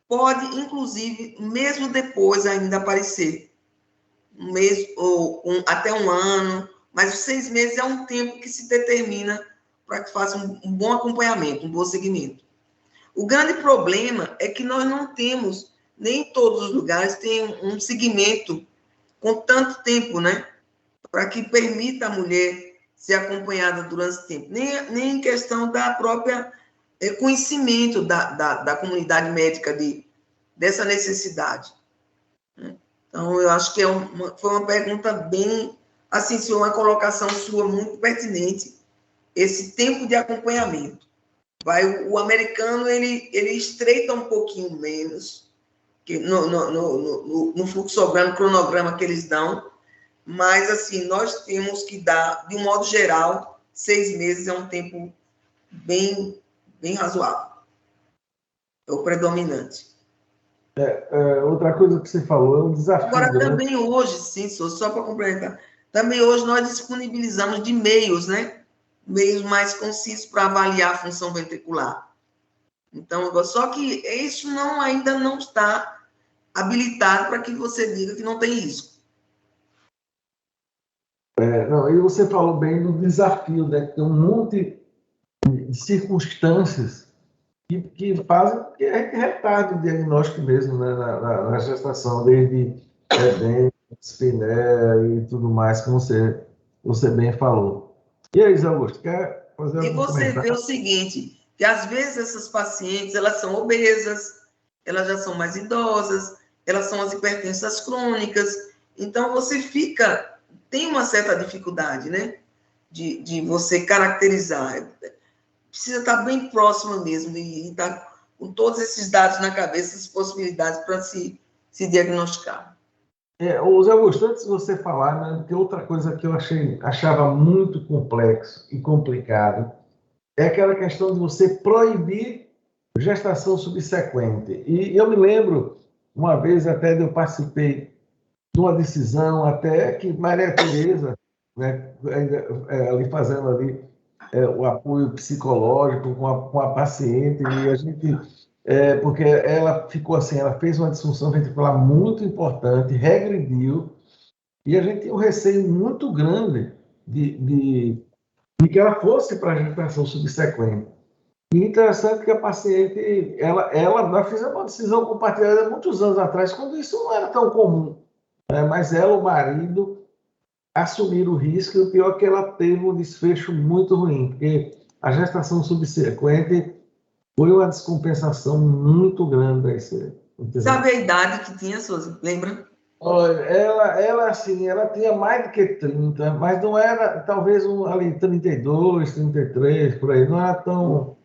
pode, inclusive, mesmo depois ainda aparecer. Um mês ou até um ano, mas os 6 meses é um tempo que se determina para que faça um bom acompanhamento, um bom seguimento. O grande problema é que nós não temos, nem em todos os lugares, tem um segmento com tanto tempo, né? Para que permita a mulher ser acompanhada durante esse tempo. Nem em questão da própria conhecimento da comunidade médica dessa necessidade. Então, eu acho que foi uma pergunta bem, assim, uma colocação sua muito pertinente, esse tempo de acompanhamento. O americano, ele estreita um pouquinho menos que no fluxograma, cronograma que eles dão, mas, assim, nós temos que dar, de um modo geral, 6 meses é um tempo bem razoável. É o predominante. Outra coisa que você falou é um desafio. Agora, também hoje, sim, só para complementar, também hoje nós disponibilizamos de meios, né? Meios mais concisos para avaliar a função ventricular. Então, só que isso ainda não está habilitado para que você diga que não tem risco. E você falou bem do desafio, né? Tem um monte de circunstâncias que fazem que retarde o diagnóstico mesmo, né? na gestação, desde edema, espiné e tudo mais, como você bem falou. E aí, Zé Augusto, quer fazer E algum você vê comentário? o seguinte, que às vezes essas pacientes, elas são obesas, elas já são mais idosas, elas são as hipertensas crônicas, então você tem uma certa dificuldade, né, de você caracterizar. Precisa estar bem próxima mesmo e estar com todos esses dados na cabeça, essas possibilidades para se diagnosticar. Ô, Zé Augusto, antes de você falar, né, tem outra coisa que eu achava muito complexo e complicado, é aquela questão de você proibir gestação subsequente. E eu me lembro, uma vez até eu participei de uma decisão até que Maria Tereza, né, ali fazendo ali o apoio psicológico com a paciente, e a gente, porque ela ficou assim, ela fez uma disfunção ventricular muito importante, regrediu, e a gente tinha um receio muito grande de que ela fosse para a gestação subsequente. E interessante que a paciente, nós fizemos uma decisão compartilhada há muitos anos atrás, quando isso não era tão comum, né? Mas ela, o marido, assumiram o risco, e o pior é que ela teve um desfecho muito ruim, porque a gestação subsequente foi uma descompensação muito grande aí, Sabe a idade que tinha, Souza? Lembra? olha, assim, ela tinha mais do que 30, mas não era, talvez ali 32, 33, por aí, não era tão,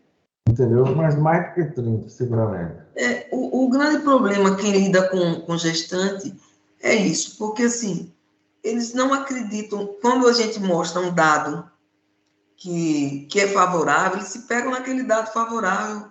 entendeu? Mas mais do que 30, seguramente. O grande problema quem lida com gestante é isso, porque assim, eles não acreditam, quando a gente mostra um dado que é favorável, eles se pegam naquele dado favorável,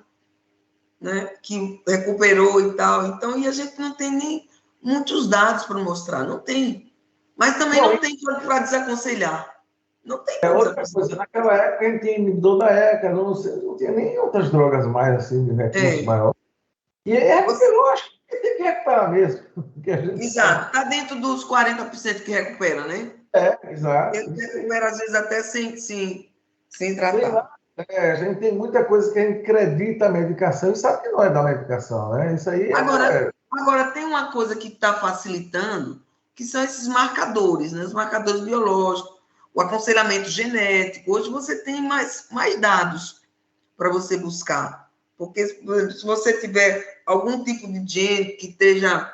né, que recuperou e tal, então, e a gente não tem nem muitos dados para mostrar, não tem. Mas também Bom, não tem para desaconselhar. Não tem para outra coisa, desaconselhar. naquela época a gente tinha inibidor da ECA, não tinha nem outras drogas mais, assim, de recurso maior. E recuperou, acho que tem que recuperar mesmo, que a gente sabe. Exato, está dentro dos 40% que recupera, né? Exato. Ele recupera, às vezes, até sem Sei tratar. lá, a gente tem muita coisa que a gente acredita a medicação e sabe que não é da medicação, né? Isso aí Agora tem uma coisa que está facilitando, que são esses marcadores, né? Os marcadores biológicos, o aconselhamento genético. Hoje você tem mais dados para você buscar. Porque, se você tiver algum tipo de gene que esteja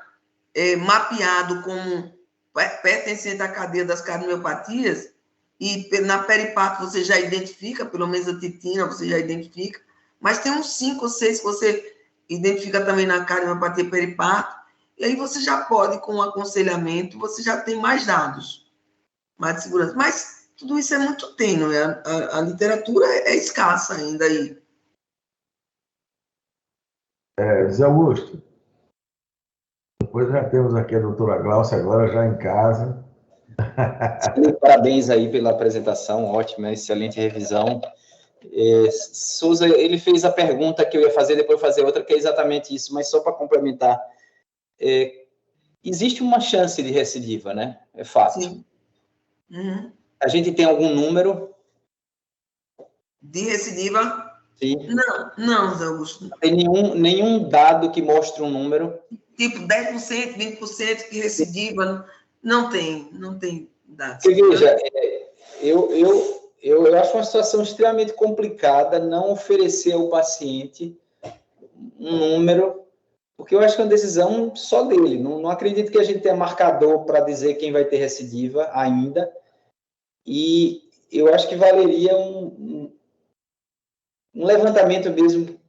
mapeado como pertencente à cadeia das cardiopatias, e na periparto você já identifica, pelo menos a titina você já identifica, mas tem uns 5 ou 6 que você identifica também na cardiopatias periparto, e aí você já pode, com o aconselhamento, você já tem mais dados, mais de segurança. Mas tudo isso é muito tênue, a literatura é escassa ainda aí. Zé Augusto, depois já temos aqui a doutora Glaucia agora já em casa. Parabéns aí pela apresentação, ótima, excelente revisão. Souza, ele fez a pergunta que eu ia fazer, depois fazer outra, que é exatamente isso, mas só para complementar. Existe uma chance de recidiva, né? É fato. Sim. Uhum. A gente tem algum número? De recidiva? Sim. Não, Zé Augusto. Não tem nenhum dado que mostre um número? Tipo 10%, 20% que recidiva, não tem dados. Você veja, eu acho uma situação extremamente complicada não oferecer ao paciente um número, porque eu acho que é uma decisão só dele. Não acredito que a gente tenha marcador para dizer quem vai ter recidiva ainda, e eu acho que valeria um levantamento mesmo,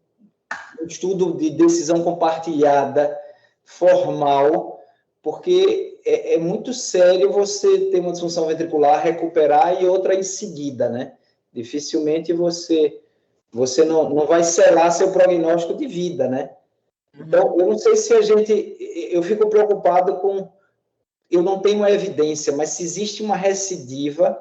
um estudo de decisão compartilhada, formal, porque é muito sério você ter uma disfunção ventricular, recuperar e outra em seguida, né? Dificilmente você não vai selar seu prognóstico de vida, né? Então, eu não sei se eu fico preocupado eu não tenho evidência, mas se existe uma recidiva,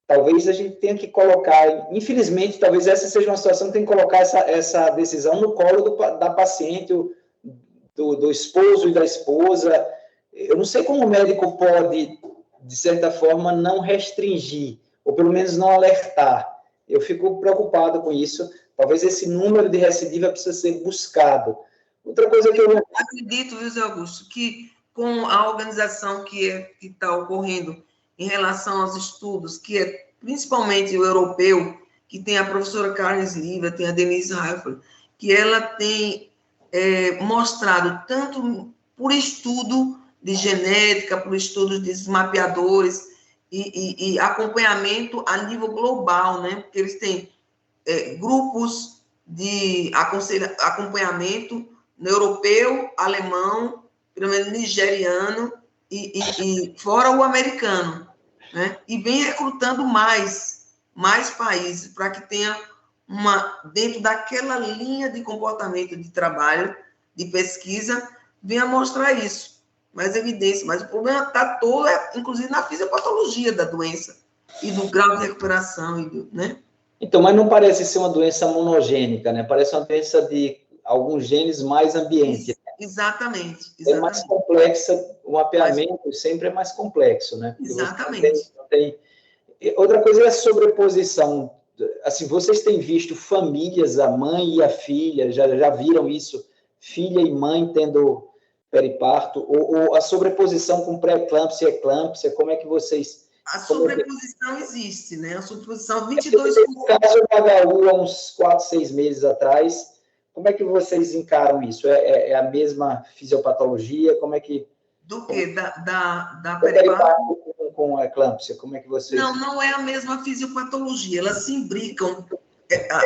talvez a gente tenha que colocar, infelizmente, talvez essa seja uma situação que tem que colocar essa decisão no colo da paciente, do esposo e da esposa. Eu não sei como o médico pode, de certa forma, não restringir, ou pelo menos não alertar. Eu fico preocupado com isso. Talvez esse número de recidiva precisa ser buscado. Outra coisa que eu acredito, viu, Zé Augusto, que com a organização que está ocorrendo em relação aos estudos, que é principalmente o europeu, que tem a professora Karen Sliver, tem a Denise Heifel, que ela tem mostrado tanto por estudo de genética, por estudos de mapeadores e acompanhamento a nível global, né? Porque eles têm grupos de acompanhamento no europeu, alemão, pelo menos nigeriano e fora o americano, né? E vem recrutando mais países para que tenha dentro daquela linha de comportamento de trabalho, de pesquisa, venha mostrar isso, mais evidência. Mas o problema está todo, inclusive, na fisiopatologia da doença e do grau de recuperação, né? Então, mas não parece ser uma doença monogênica, né? Parece uma doença de alguns genes mais ambiente. Exatamente. É mais complexa, o mapeamento sempre é mais complexo, né? Porque exatamente. Não tem... Outra coisa é a sobreposição. Assim, vocês têm visto famílias, a mãe e a filha, já viram isso? Filha e mãe tendo periparto? Ou a sobreposição com pré-eclâmpsia e eclâmpsia, como é que vocês... A sobreposição existe, né? A sobreposição 22%. No caso da HU, há uns 4, 6 meses atrás, como é que vocês encaram isso? É a mesma fisiopatologia? Como é que... Do que? Da periparto? Com a eclâmpsia, como é que vocês... Não é a mesma fisiopatologia, elas se imbricam.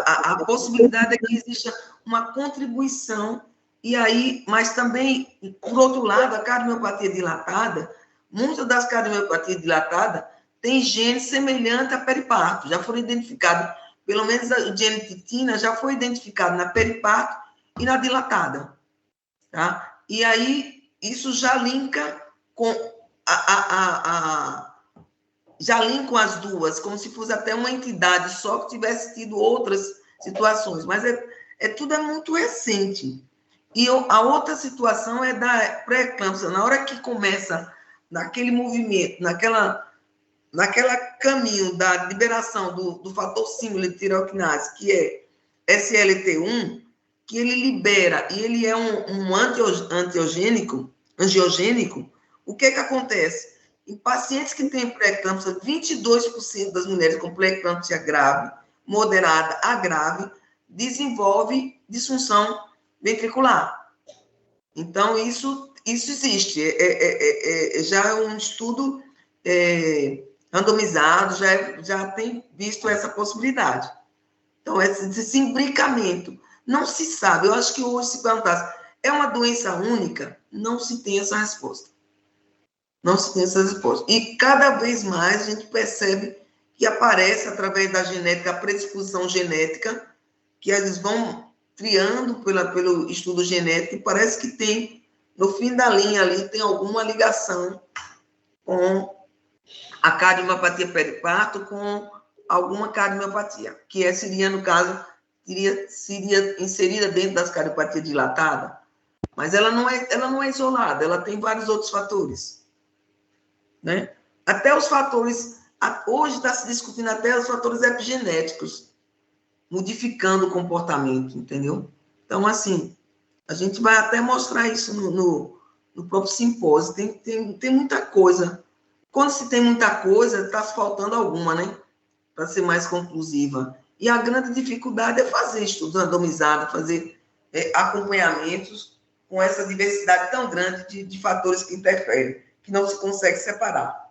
A possibilidade é que exista uma contribuição, e aí, mas também, por outro lado, a cardiomiopatia dilatada, muitas das cardiomiopatias dilatadas têm genes semelhantes a periparto, já foram identificados, pelo menos o gene titina já foi identificado na periparto e na dilatada, tá? E aí, isso já linka com já linkam as duas, como se fosse até uma entidade só que tivesse tido outras situações, mas tudo é muito recente. E a outra situação é da pré-eclâmpsia, na hora que começa naquele movimento, naquela caminho da liberação do fator símbolo de tireoquinase, que é SLT1, que ele libera, e ele é um angiogênico, o que acontece? Em pacientes que têm pré-eclâmpsia, 22% das mulheres com pré-eclâmpsia grave, moderada a grave, desenvolve disfunção ventricular. Então, isso existe. Já é um estudo randomizado, já tem visto essa possibilidade. Então, esse imbricamento. Não se sabe. Eu acho que hoje, se perguntasse, é uma doença única? Não se tem essa resposta. Não se tem essa resposta. E cada vez mais a gente percebe que aparece, através da genética, a predisposição genética, que eles vão triando pelo estudo genético, e parece que tem, no fim da linha ali, tem alguma ligação com a cardiomiopatia periparto, com alguma cardiomiopatia, que seria, no caso, seria inserida dentro das cardiopatias dilatadas, mas ela não é isolada, ela tem vários outros fatores. Né? Até os fatores, hoje está se discutindo até os fatores epigenéticos, modificando o comportamento, entendeu? Então, assim, a gente vai até mostrar isso no próprio simpósio, tem muita coisa. Quando se tem muita coisa, está faltando alguma, né? Para ser mais conclusiva. E a grande dificuldade é fazer estudo randomizado, fazer acompanhamentos com essa diversidade tão grande de fatores que interferem, que não se consegue separar.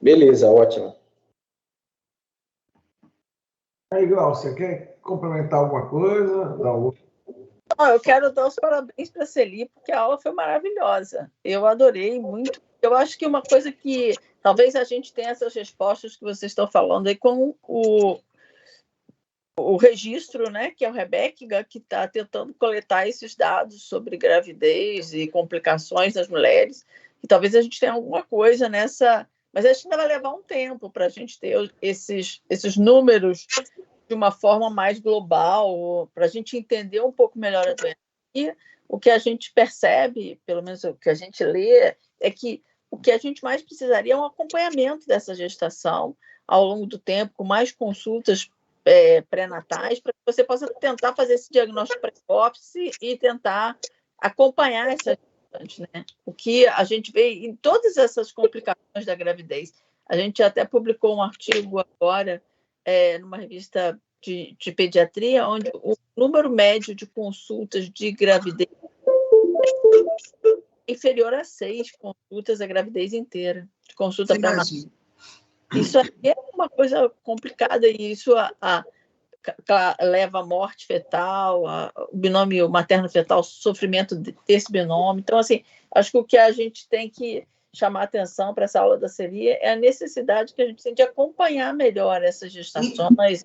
Beleza, ótimo. Aí, Glaucia, quer complementar alguma coisa? Eu quero dar os parabéns para a Celi, porque a aula foi maravilhosa. Eu adorei muito. Eu acho que uma coisa que talvez a gente tenha essas respostas que vocês estão falando aí com o registro, né, que é o Rebeca, que está tentando coletar esses dados sobre gravidez e complicações das mulheres, e talvez a gente tenha alguma coisa nessa... Mas acho que ainda vai levar um tempo para a gente ter esses números de uma forma mais global, para a gente entender um pouco melhor a doença. E o que a gente percebe, pelo menos o que a gente lê, é que o que a gente mais precisaria é um acompanhamento dessa gestação ao longo do tempo, com mais consultas pré-natais, para que você possa tentar fazer esse diagnóstico precoce e tentar acompanhar essa gestante, né? O que a gente vê em todas essas complicações da gravidez. A gente até publicou um artigo agora numa revista de pediatria, onde o número médio de consultas de gravidez é inferior a 6 consultas a gravidez inteira, de consulta para nascer. Isso é uma coisa complicada e isso leva à morte fetal, o binômio materno-fetal, sofrimento desse binômio. Então, assim, acho que o que a gente tem que chamar atenção para essa aula da Celi é a necessidade que a gente tem de acompanhar melhor essas gestações,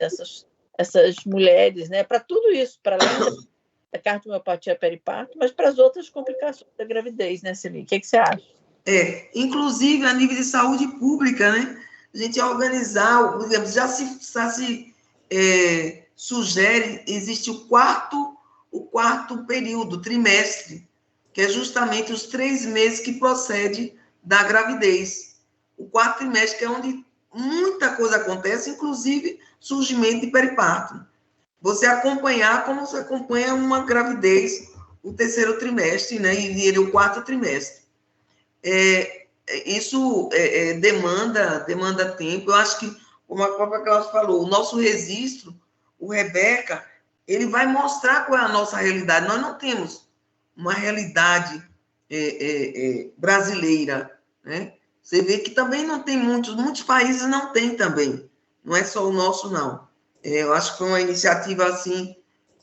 essas mulheres, né? Para tudo isso, para além da cardiomiopatia periparto, mas para as outras complicações da gravidez, né, Celi? O que você acha? Inclusive, a nível de saúde pública, né? A gente organizar, já se sugere, existe o quarto período, trimestre, que é justamente os 3 meses que procede da gravidez. O quarto trimestre, que é onde muita coisa acontece, inclusive surgimento de periparto. Você acompanhar como você acompanha uma gravidez, o 3º trimestre, né? E o 4º trimestre. Isso demanda tempo. Eu acho que, como a própria Cláudia falou, o nosso registro, o Rebeca, ele vai mostrar qual é a nossa realidade. Nós não temos uma realidade brasileira, né? Você vê que também não tem muitos países não tem também. Não é só o nosso, não. Eu acho que foi uma iniciativa, assim,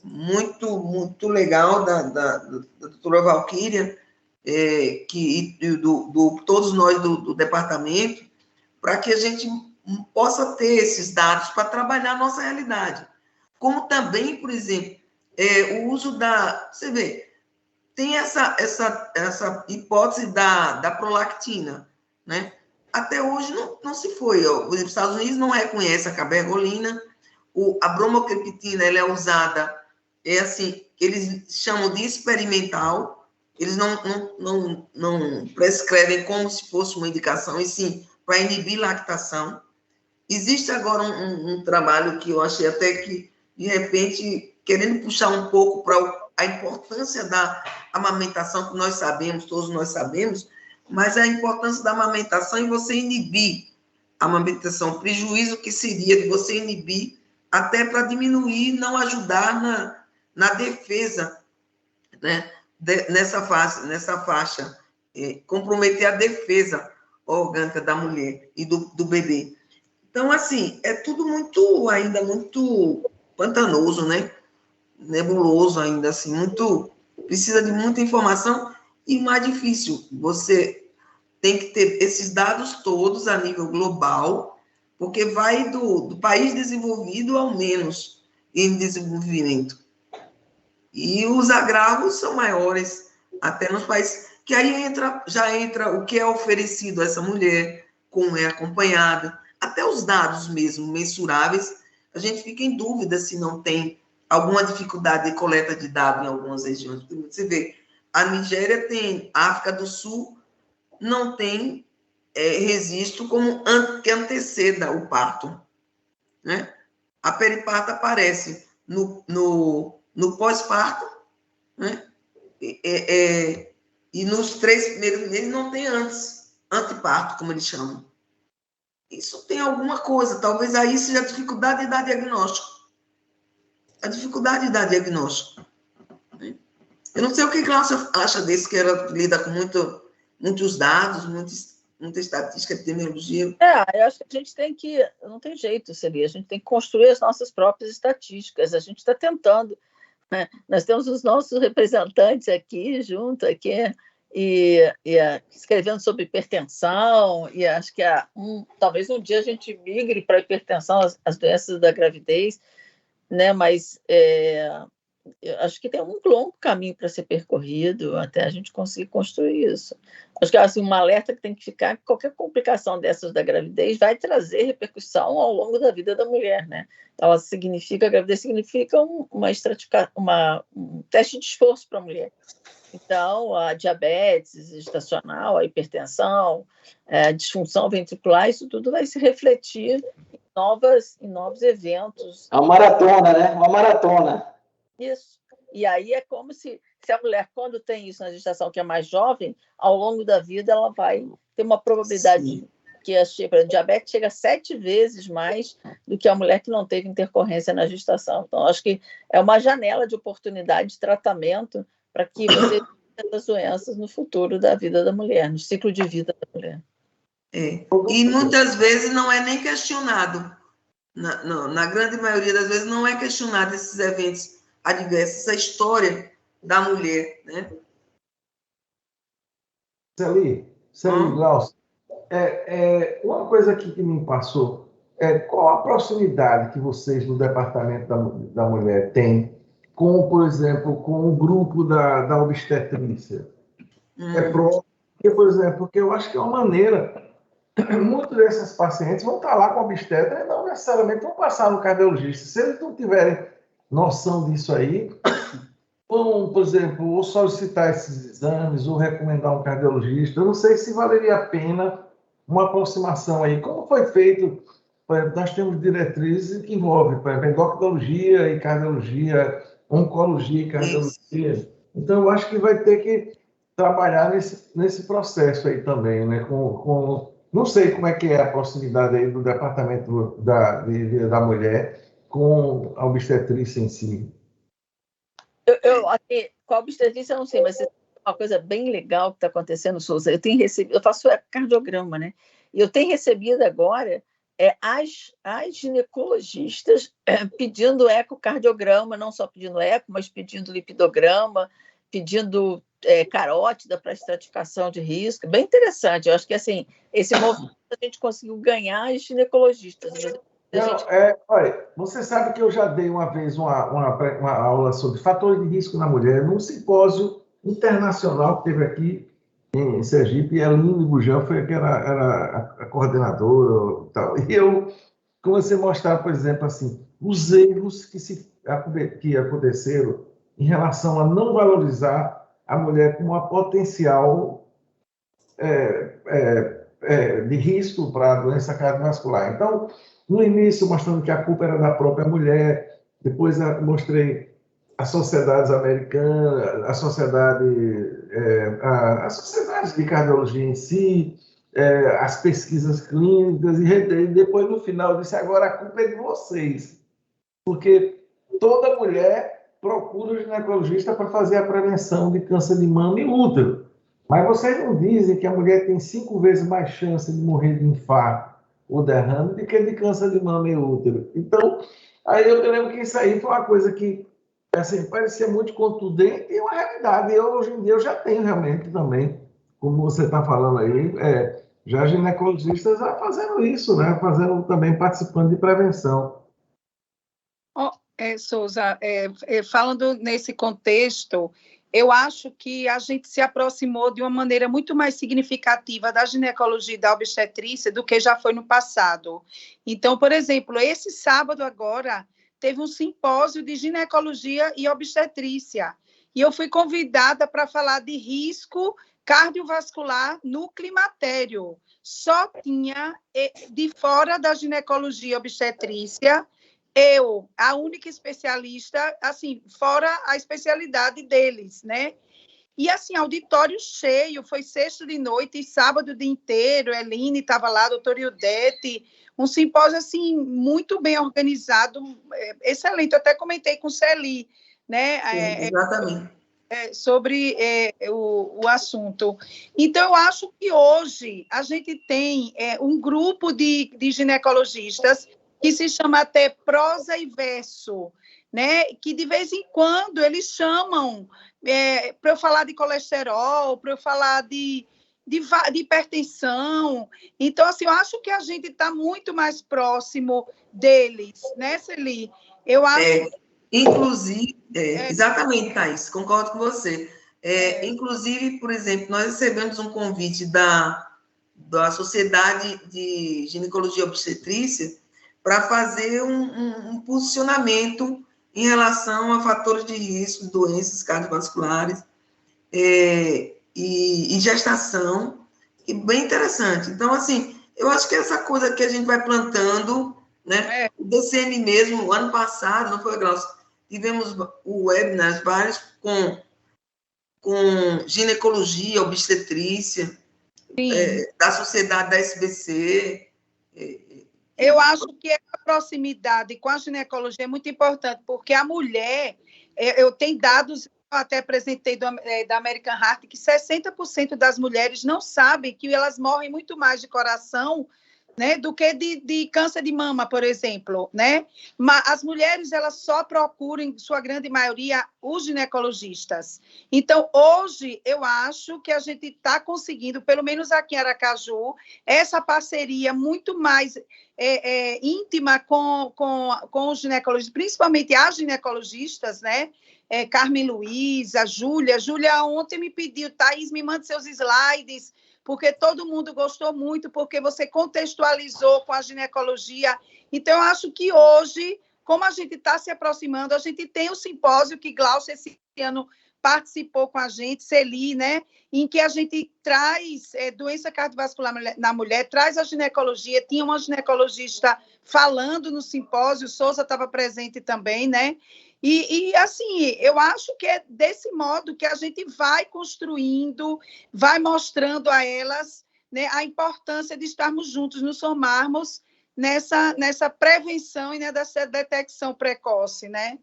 muito, muito legal da doutora Valquíria, todos nós do departamento, para que a gente possa ter esses dados para trabalhar a nossa realidade. Como também, por exemplo, o uso você vê, tem essa hipótese da prolactina, né? Até hoje não se foi. Os Estados Unidos não reconhecem a cabergolina, a bromocriptina, ela é usada, assim, eles chamam de experimental, eles não prescrevem como se fosse uma indicação, e sim para inibir lactação. Existe agora um trabalho que eu achei até que, de repente, querendo puxar um pouco para a importância da amamentação, que nós sabemos, todos nós sabemos, mas a importância da amamentação e você inibir a amamentação, o prejuízo que seria de você inibir, até para diminuir, não ajudar na defesa, né? Nessa faixa, comprometer a defesa orgânica da mulher e do bebê. Então, assim, é tudo ainda muito pantanoso, né? Nebuloso ainda, assim, precisa de muita informação e mais difícil, você tem que ter esses dados todos a nível global, porque vai do país desenvolvido ao menos em desenvolvimento. E os agravos são maiores até nos países, que aí já entra o que é oferecido a essa mulher, como é acompanhada, até os dados mesmo mensuráveis, a gente fica em dúvida se não tem alguma dificuldade de coleta de dados em algumas regiões. Você vê, a Nigéria tem, a África do Sul não tem registro que anteceda o parto, né? A periparto aparece no pós-parto, né? E nos 3 primeiros meses não tem anteparto, como eles chamam. Isso tem alguma coisa, talvez aí seja a dificuldade de dar diagnóstico. A dificuldade de dar diagnóstico. Eu não sei o que Cláudia acha desse, que ela lida com muitos dados, muita estatística, epidemiologia. Eu acho que a gente tem que, não tem jeito, Celi, a gente tem que construir as nossas próprias estatísticas, a gente está tentando, né? Nós temos os nossos representantes aqui, junto aqui, escrevendo sobre hipertensão, e acho que talvez um dia a gente migre para a hipertensão, as doenças da gravidez, né? Mas eu acho que tem um longo caminho para ser percorrido até a gente conseguir construir isso. Acho que assim, um alerta que tem que ficar que qualquer complicação dessas da gravidez vai trazer repercussão ao longo da vida da mulher, né? A gravidez significa um teste de esforço para a mulher. Então, a diabetes gestacional, a hipertensão, a disfunção ventricular, isso tudo vai se refletir em novos eventos. A maratona, né? Uma maratona. Isso. E aí é como se a mulher, quando tem isso na gestação, que é mais jovem, ao longo da vida ela vai ter uma probabilidade que a diabetes chega 7 vezes mais do que a mulher que não teve intercorrência na gestação. Então, acho que é uma janela de oportunidade de tratamento para que você evite essas doenças no futuro da vida da mulher, no ciclo de vida da mulher. E muitas vezes não é nem questionado, na grande maioria das vezes não é questionado esses eventos adversos, essa história da mulher, né? Celi, Glaucio, uma coisa aqui que me passou qual a proximidade que vocês no Departamento da Mulher têm com, por exemplo, com o grupo da obstetrícia? Porque, por exemplo, porque eu acho que é uma maneira, muitos desses pacientes vão estar lá com a obstetra e não necessariamente vão passar no cardiologista. Se eles não tiverem noção disso aí, vão, por exemplo, ou solicitar esses exames, ou recomendar um cardiologista. Eu não sei se valeria a pena uma aproximação aí. Como foi feito? Por exemplo, nós temos diretrizes que envolvem, por exemplo, endocrinologia e cardiologia, oncologia e cardiologia. Isso. Então, eu acho que vai ter que trabalhar nesse processo aí também, né? Não sei como é que é a proximidade aí do Departamento da Mulher com a obstetrícia em si. Com a obstetrícia eu não sei, mas uma coisa bem legal que está acontecendo, Souza, eu faço cardiograma, né? E eu tenho recebido agora as ginecologistas pedindo ecocardiograma, não só pedindo eco, mas pedindo lipidograma, pedindo carótida para estratificação de risco. Bem interessante. Eu acho que assim, esse movimento a gente conseguiu ganhar os ginecologistas. Olha, você sabe que eu já dei uma vez uma aula sobre fatores de risco na mulher num simpósio internacional que teve aqui em Sergipe, e a Aline Bujão era a coordenadora e tal. E eu comecei a mostrar, por exemplo, assim, os erros que aconteceram em relação a não valorizar a mulher como uma potencial de risco para a doença cardiovascular. Então, no início, mostrando que a culpa era da própria mulher, depois mostrei as sociedades americanas, as sociedades de cardiologia em si, as pesquisas clínicas, e depois, no final, disse, agora a culpa é de vocês, porque toda mulher procura o ginecologista para fazer a prevenção de câncer de mama e útero. Mas vocês não dizem que a mulher tem 5 vezes mais chance de morrer de infarto ou derrame do que de câncer de mama e útero. Então, aí eu lembro que isso aí foi uma coisa que assim, parecia muito contundente e uma realidade. Hoje em dia eu já tenho realmente também, como você está falando aí, já ginecologistas já fazendo isso, né? Também participando de prevenção. Souza, falando nesse contexto, eu acho que a gente se aproximou de uma maneira muito mais significativa da ginecologia e da obstetrícia do que já foi no passado. Então, por exemplo, esse sábado agora teve um simpósio de ginecologia e obstetrícia, e eu fui convidada para falar de risco cardiovascular no climatério. Só tinha, de fora da ginecologia e obstetrícia, eu, a única especialista, assim, fora a especialidade deles, né? E, assim, auditório cheio, foi sexta de noite e sábado o dia inteiro, Eline estava lá, doutora Ildete, um simpósio, assim, muito bem organizado, excelente. Eu até comentei com o Celi, né? Sim, exatamente. Sobre o assunto. Então, eu acho que hoje a gente tem um grupo de ginecologistas que se chama até prosa e verso, né? Que de vez em quando eles chamam para eu falar de colesterol, para eu falar de hipertensão. Então, assim, eu acho que a gente está muito mais próximo deles, né, Celi? Eu acho inclusive, exatamente, Thaís, concordo com você. Inclusive, por exemplo, nós recebemos um convite da Sociedade de Ginecologia e Obstetrícia para fazer um posicionamento em relação a fatores de risco, doenças cardiovasculares e gestação, e bem interessante. Então, assim, eu acho que essa coisa que a gente vai plantando, né? O DCM mesmo, ano passado, não foi, Glaucio? Tivemos webinars vários com ginecologia, obstetrícia, da sociedade da SBC. Eu acho que a proximidade com a ginecologia é muito importante, porque a mulher, eu tenho dados, eu até apresentei da American Heart, que 60% das mulheres não sabem que elas morrem muito mais de coração, né, do que de câncer de mama, por exemplo, né? Mas as mulheres, elas só procuram, em sua grande maioria, os ginecologistas. Então, hoje, eu acho que a gente está conseguindo, pelo menos aqui em Aracaju, essa parceria muito mais íntima com os ginecologistas, principalmente as ginecologistas, né? Carmen Luiz, a Júlia. Júlia ontem me pediu, Thaís, me mande seus slides, porque todo mundo gostou muito, porque você contextualizou com a ginecologia. Então, eu acho que hoje, como a gente está se aproximando, a gente tem o simpósio que Glaucia esse ano participou com a gente, Celi, né? Em que a gente traz doença cardiovascular na mulher, traz a ginecologia, tinha uma ginecologista falando no simpósio, Souza estava presente também, né? E, assim, eu acho que é desse modo que a gente vai construindo, vai mostrando a elas, né, a importância de estarmos juntos, nos somarmos nessa prevenção e nessa detecção precoce, né?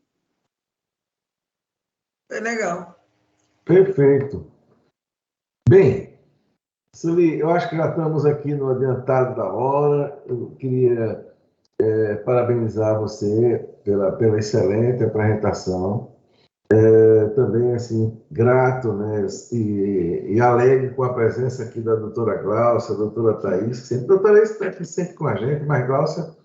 É legal. Perfeito. Bem, Sueli, eu acho que já estamos aqui no adiantado da hora. Eu queria parabenizar você pela excelente apresentação. Também, assim, grato, né, e alegre com a presença aqui da doutora Glaucia, da doutora Thaís. A doutora Thaís está aqui sempre com a gente, mas Glaucia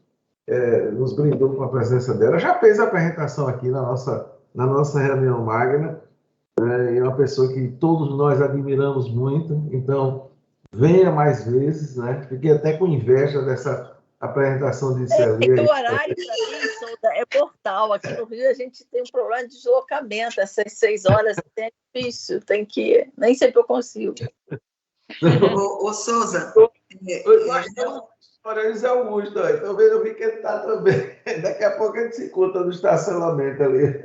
nos brindou com a presença dela. Já fez a apresentação aqui na nossa reunião magna. É uma pessoa que todos nós admiramos muito, então venha mais vezes, né? Fiquei até com inveja dessa apresentação de Celi. O horário, para mim, Souza, é mortal. Aqui no Rio a gente tem um problema de deslocamento. Essas 6 horas é difícil, tem que... Nem sempre eu consigo. Ô Souza... Eles Augusto, então eu vi que ele está também. Daqui a pouco a gente se encontra no estacionamento ali.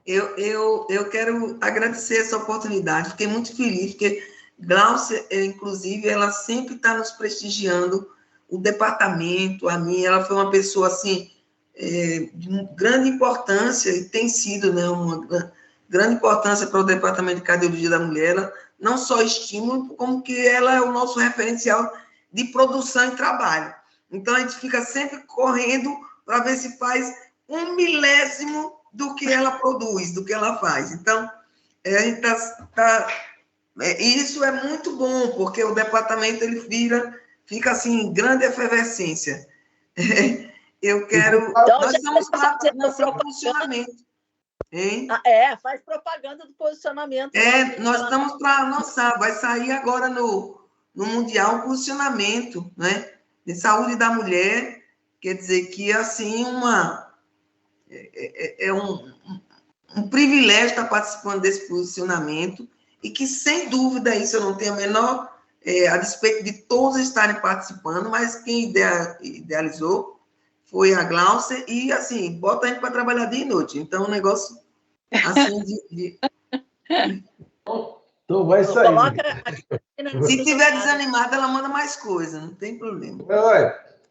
Eu quero agradecer essa oportunidade, fiquei muito feliz, porque Glaucia, inclusive, ela sempre está nos prestigiando, o departamento, a mim, ela foi uma pessoa, assim, de grande importância, e tem sido, né, uma grande importância para o Departamento de Cardiologia da Mulher, ela não só estímulo, como que ela é o nosso referencial de produção e trabalho. Então, a gente fica sempre correndo para ver se faz 1/1000 do que ela produz, do que ela faz. Então, a gente isso é muito bom, porque o departamento ele fica assim, em grande efervescência. Eu quero... Então, nós estamos lá no funcionamento. Hein? Faz propaganda do posicionamento. Nós estamos para lançar, vai sair agora no Mundial um posicionamento, né? De saúde da mulher, quer dizer que, assim, um privilégio estar participando desse posicionamento e que, sem dúvida, isso eu não tenho a menor, a despeito de todos estarem participando, mas quem idealizou foi a Glaucia e, assim, bota a gente para trabalhar dia e noite. Então, o negócio, assim, Então, vai sair. Se tiver desanimada, ela manda mais coisa, não tem problema.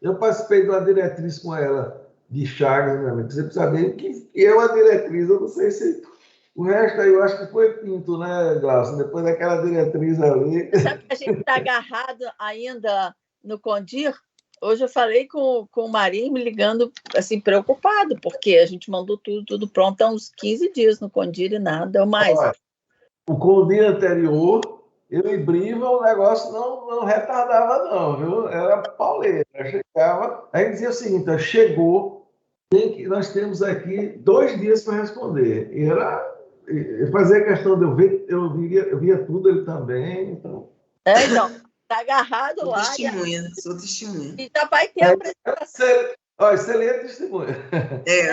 Eu participei de uma diretriz com ela, de Chagas, meu amigo. Você precisa saber que é uma diretriz, eu não sei se... O resto aí eu acho que foi Pinto, né, Glaucia? Depois daquela diretriz ali... Sabe que a gente está agarrado ainda no Condir? Hoje eu falei com o Marinho, me ligando, assim, preocupado, porque a gente mandou tudo pronto há uns 15 dias no Condir e nada, ou mais. O Condir anterior, eu e Briva, o negócio não retardava não, viu? Era pauleira. Chegava, aí dizia o seguinte, chegou, nós temos aqui 2 dias para responder. E fazia questão de eu ver, eu via tudo, ele também, então... Então, está agarrado sou lá. Sou testemunha. E já vai ter a apresentação. Excelente testemunha.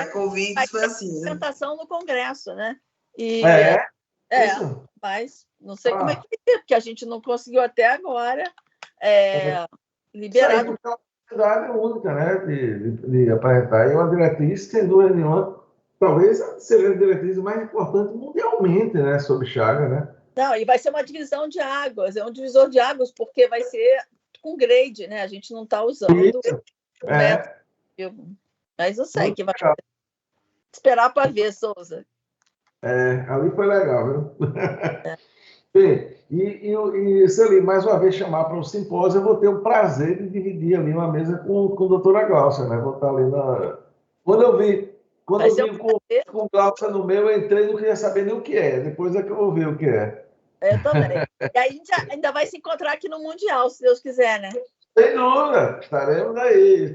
A Covid foi assim, né? Apresentação no Congresso, né? E, isso? Mas não sei como é que vai ser, porque a gente não conseguiu até agora liberar. Isso é uma oportunidade única, né, de apresentar. E uma diretriz, sem dúvida nenhuma, talvez seja a diretriz mais importante mundialmente, né, sobre Chagas, né? Não, e vai ser uma divisão de águas, é um divisor de águas, porque vai ser com grade, né? A gente não está usando o método. Mas eu sei que vai esperar para ver, Souza. Ali foi legal, viu? Bem, e Celi, mais uma vez chamar para o simpósio, eu vou ter o prazer de dividir ali uma mesa com a doutora Glaucia, né? Vou estar ali na... Quando eu vi com o Glaucia no meu, eu entrei e não queria saber nem o que é. Depois é que eu vou ver o que é. Eu também. E aí a gente ainda vai se encontrar aqui no Mundial, se Deus quiser, né? Sem dúvida, estaremos aí.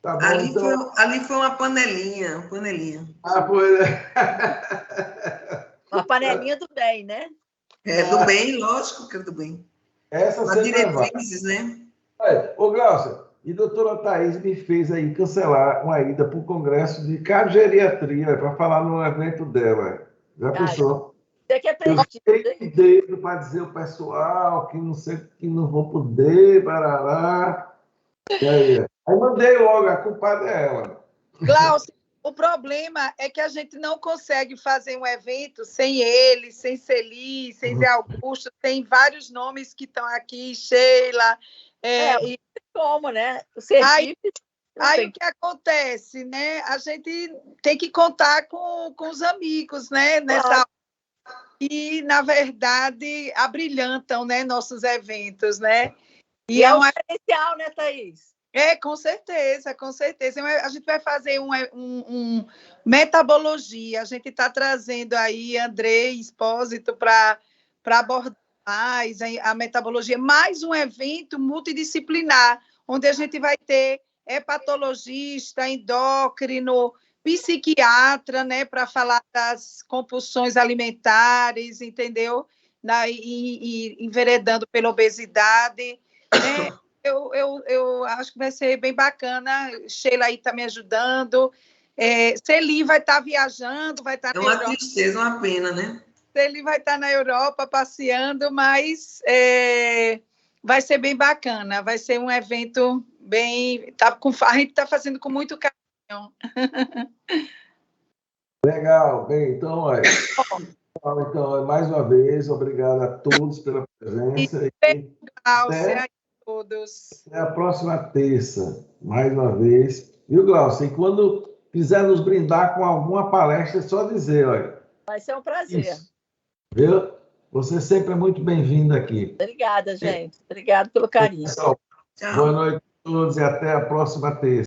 Tá bom, ali foi uma panelinha. Foi, né? Uma panelinha do bem, né? Do bem, lógico que é do bem. As diretrizes, né? Ô, Glaucia, e a doutora Thaís me fez aí cancelar uma ida para o Congresso de Cardiogeriatria para falar no evento dela. Já pensou? Você quer eu fiquei dedo para dizer ao pessoal que não sei, que não vou poder, barará. E aí mandei logo, a culpa dela. Glaucia, o problema é que a gente não consegue fazer um evento sem ele, sem Celi, sem Zé Augusto, tem vários nomes que estão aqui, Sheila. Como, né? O Sergipe. Aí o que acontece, né? A gente tem que contar com os amigos, né? Nessa e, na verdade, abrilhantam, né, nossos eventos, né? E é um especial, né, Thaís? Com certeza, com certeza. A gente vai fazer um metabologia. A gente está trazendo aí André Espósito para abordar mais a metabologia, mais um evento multidisciplinar, onde a gente vai ter hepatologista, endócrino, psiquiatra, né, para falar das compulsões alimentares, entendeu? E enveredando pela obesidade, né? Eu acho que vai ser bem bacana. Sheila aí está me ajudando. Celi vai estar viajando, vai estar na Europa. É uma tristeza, uma pena, né? Celi vai estar na Europa passeando, mas vai ser bem bacana. Vai ser um evento bem... a gente está fazendo com muito carinho. Legal. Bem, então, então, mais uma vez, obrigado a todos pela presença. Glaucia, todos. Até a próxima terça, mais uma vez. Viu, Glaucia? E quando quiser nos brindar com alguma palestra, é só dizer, olha. Vai ser um prazer. Isso. Viu? Você sempre é muito bem-vindo aqui. Obrigada, gente. Obrigado pelo carinho. Pessoal, boa noite a todos e até a próxima terça.